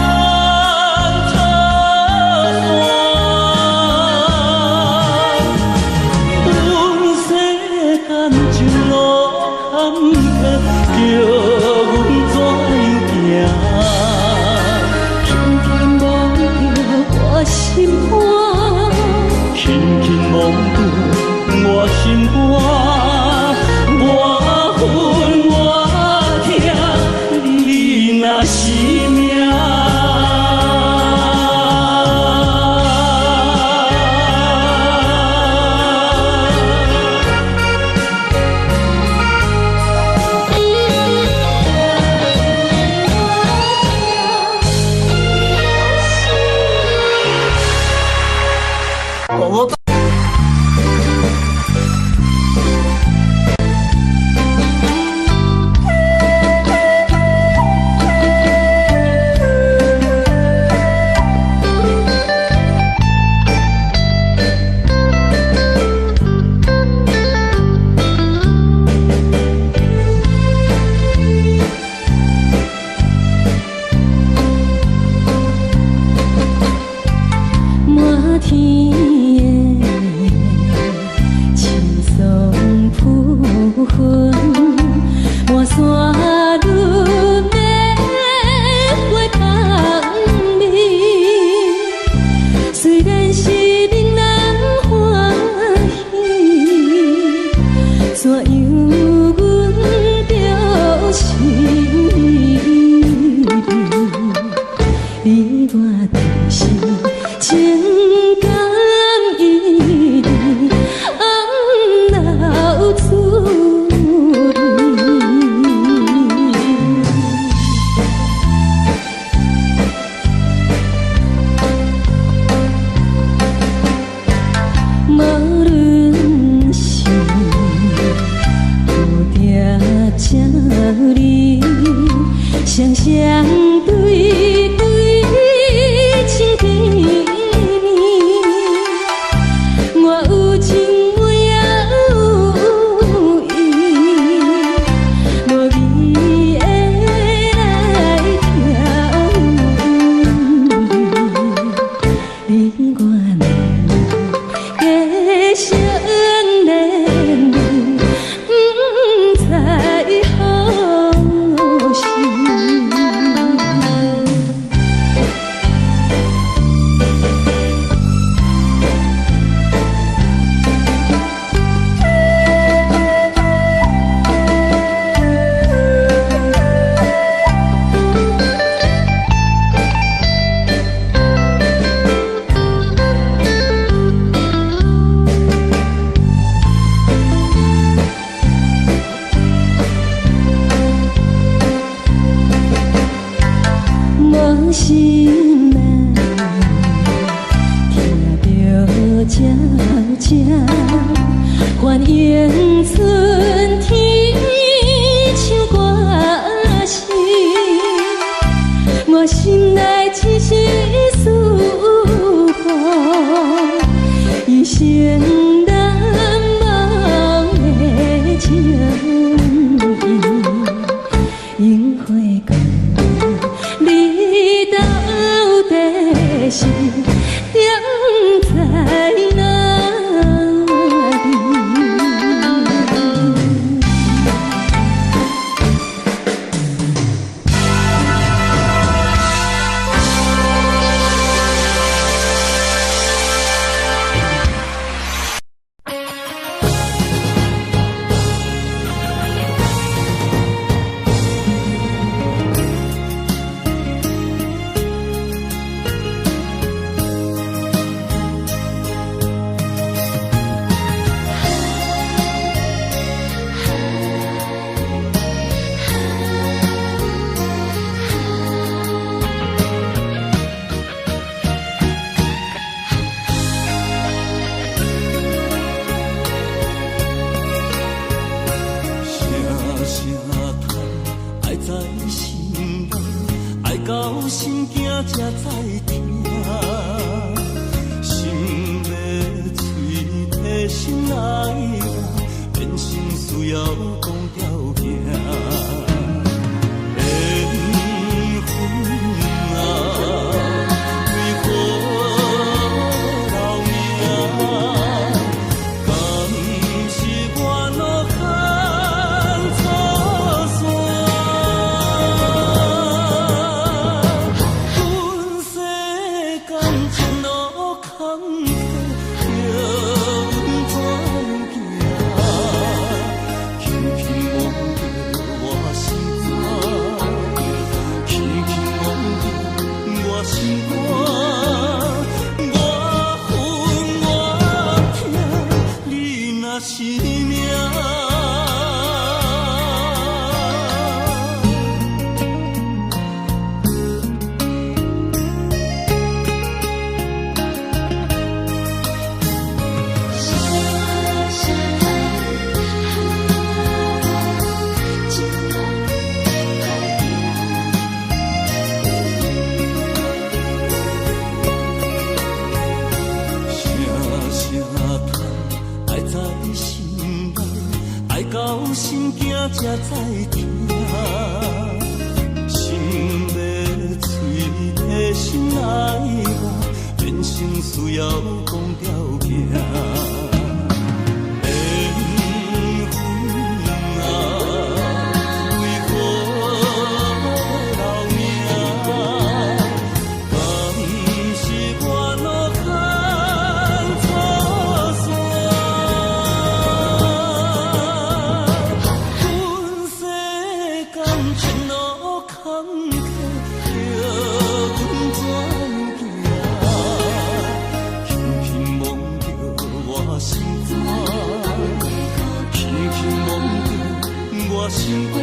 心肝，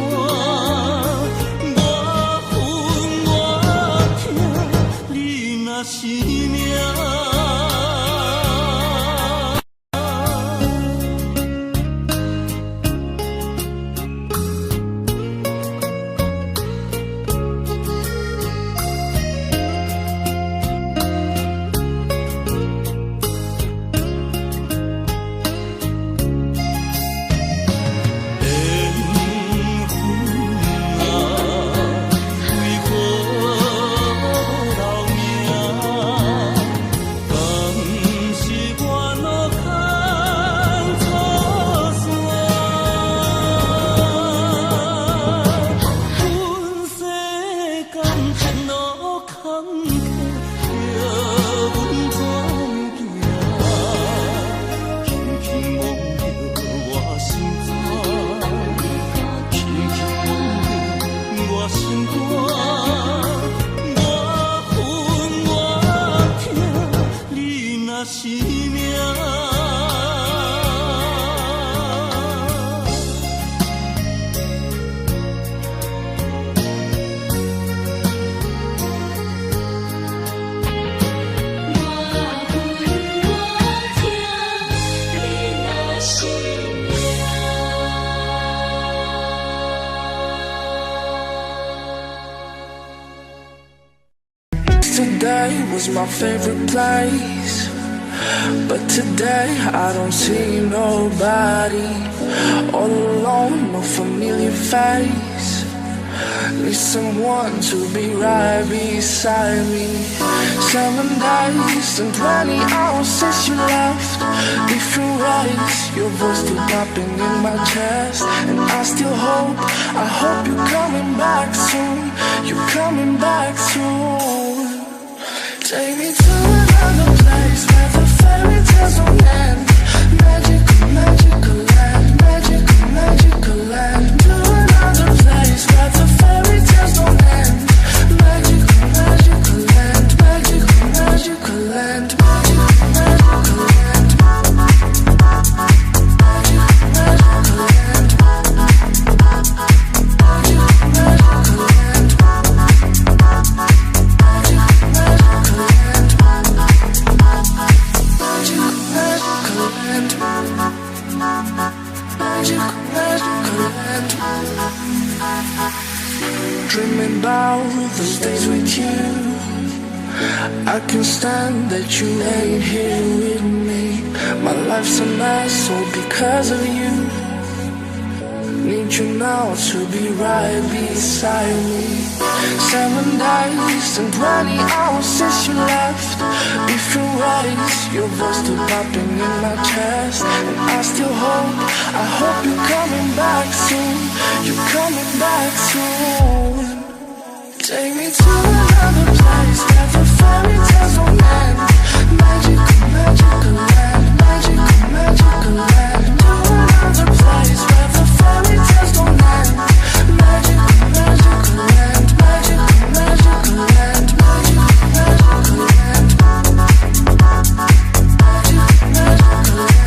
我恨我痛，你若是命。Yesterday was my favorite place, but today I don't see nobody. All alone, no familiar face. Need someone to be right beside me. 7 days and 20 hours since you left. Different ways, your voice still popping in my chest. And I still hope, I hope you're coming back soon. You're coming back soon. Take me to another place where the fairy tales don't end. Magical, magical land, magical, magical land. To another place where the fairy tales don't end. Magical, magical land, magical, magical land, magical, magical land. Magical, magical land. Magical, magical land. Dreaming about those days with you. I can't stand that you ain't here with me. My life's a mess all because of you. Need you now to be right beside me. 7 days and 20 hours since you left. Different ways, your voice still popping in my chest. And I still hope, I hope you're coming back soon. You're coming back soon. Take me to another place where the fairy tales don't end. Magical, magical land, magical, magical land. To another place where the fairy tales don't end. Magical, magical land, magical, magical land, magical, magical land. Magical, magical land. Magical, magical land.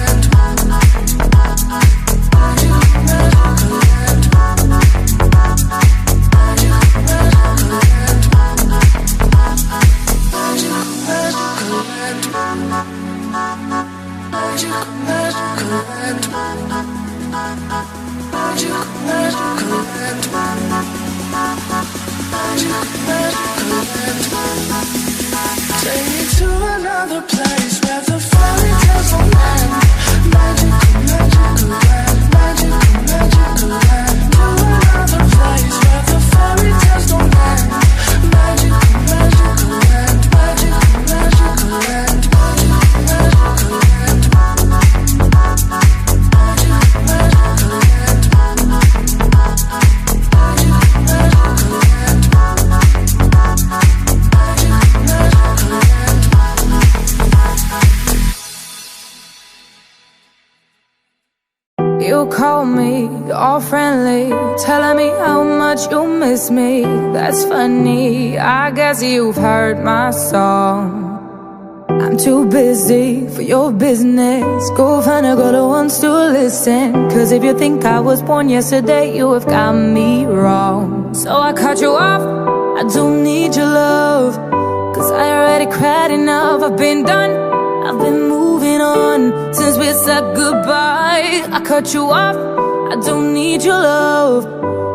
Take me to another place where the fairy tales don't end. Magical, magical land, magical, magical land. To another place where the fairy tales don't end. Magical, magical land, magical, magical land, magical, magical land. Magical, magical land. Magical, magical land. You call me all friendly, telling me how much you miss me. That's funny, I guess you've heard my song. I I'm too busy for your business. Go find a girl who wants to listen. Cause if you think I was born yesterday, you have got me wrong. So I cut you off, I don't need your love. Cause I already cried enough, I've been done, I've been moving on since we said goodbye. I cut you off, I don't need your love.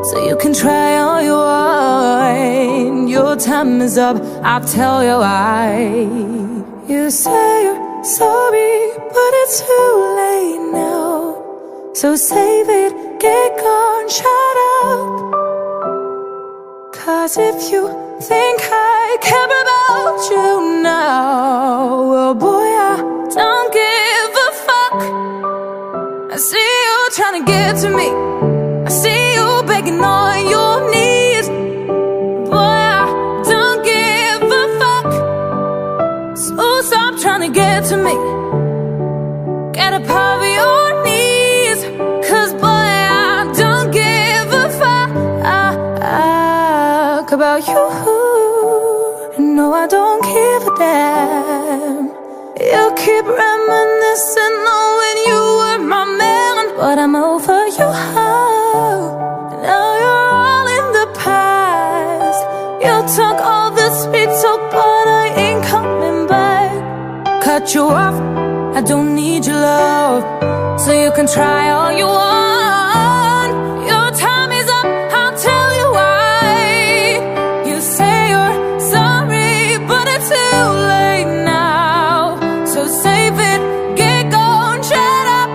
So you can try all you want. Your time is up, I'll tell you why. You say you're sorry, but it's too late now. So save it, get gone, shut up. Cause if you think I care about you now, well boy, I don't give a fuck. I see you trying to get to me, I see you begging on your knees. Boy, I don't give a fuck. So stop trying to get to me, get up off your knees. Cause boy, I don't give a fuck about you. No, I don't give a damn. You keep reminiscing on when you were my man, but I'm over you. Now you're all in the past. You took all the sweet talk, but I ain't coming back. Cut you off, I don't need your love. So you can try all you want. Your time is up, I'll tell you why. You say you're sorry, but it's too late now. So save it, get gone, shut up.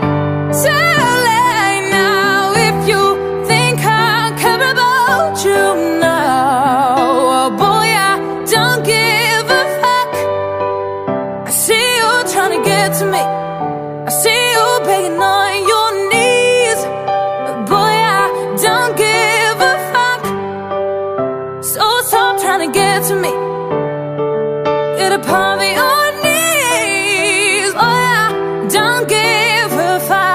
Too late now. If you think I care about you now, oh boy, I don't give a fuck. I see you trying to get to me, I see you begging on your knees. But boy, I don't give a fuck. So stop trying to get to me, get up on your knees. Boy, I don't give a fuck.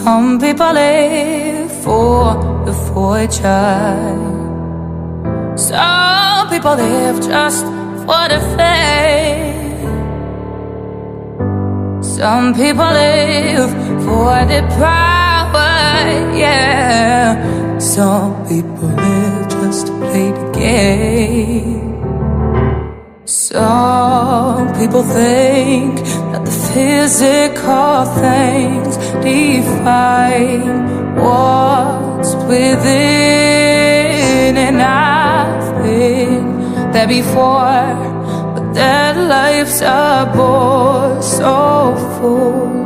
Some people live for the fortune. Some people live just for the fame. Some people live for the power, yeah. Some people live just to play the game. Some people think that the physical things define what's within. And I've been there before, but that life's a bore so full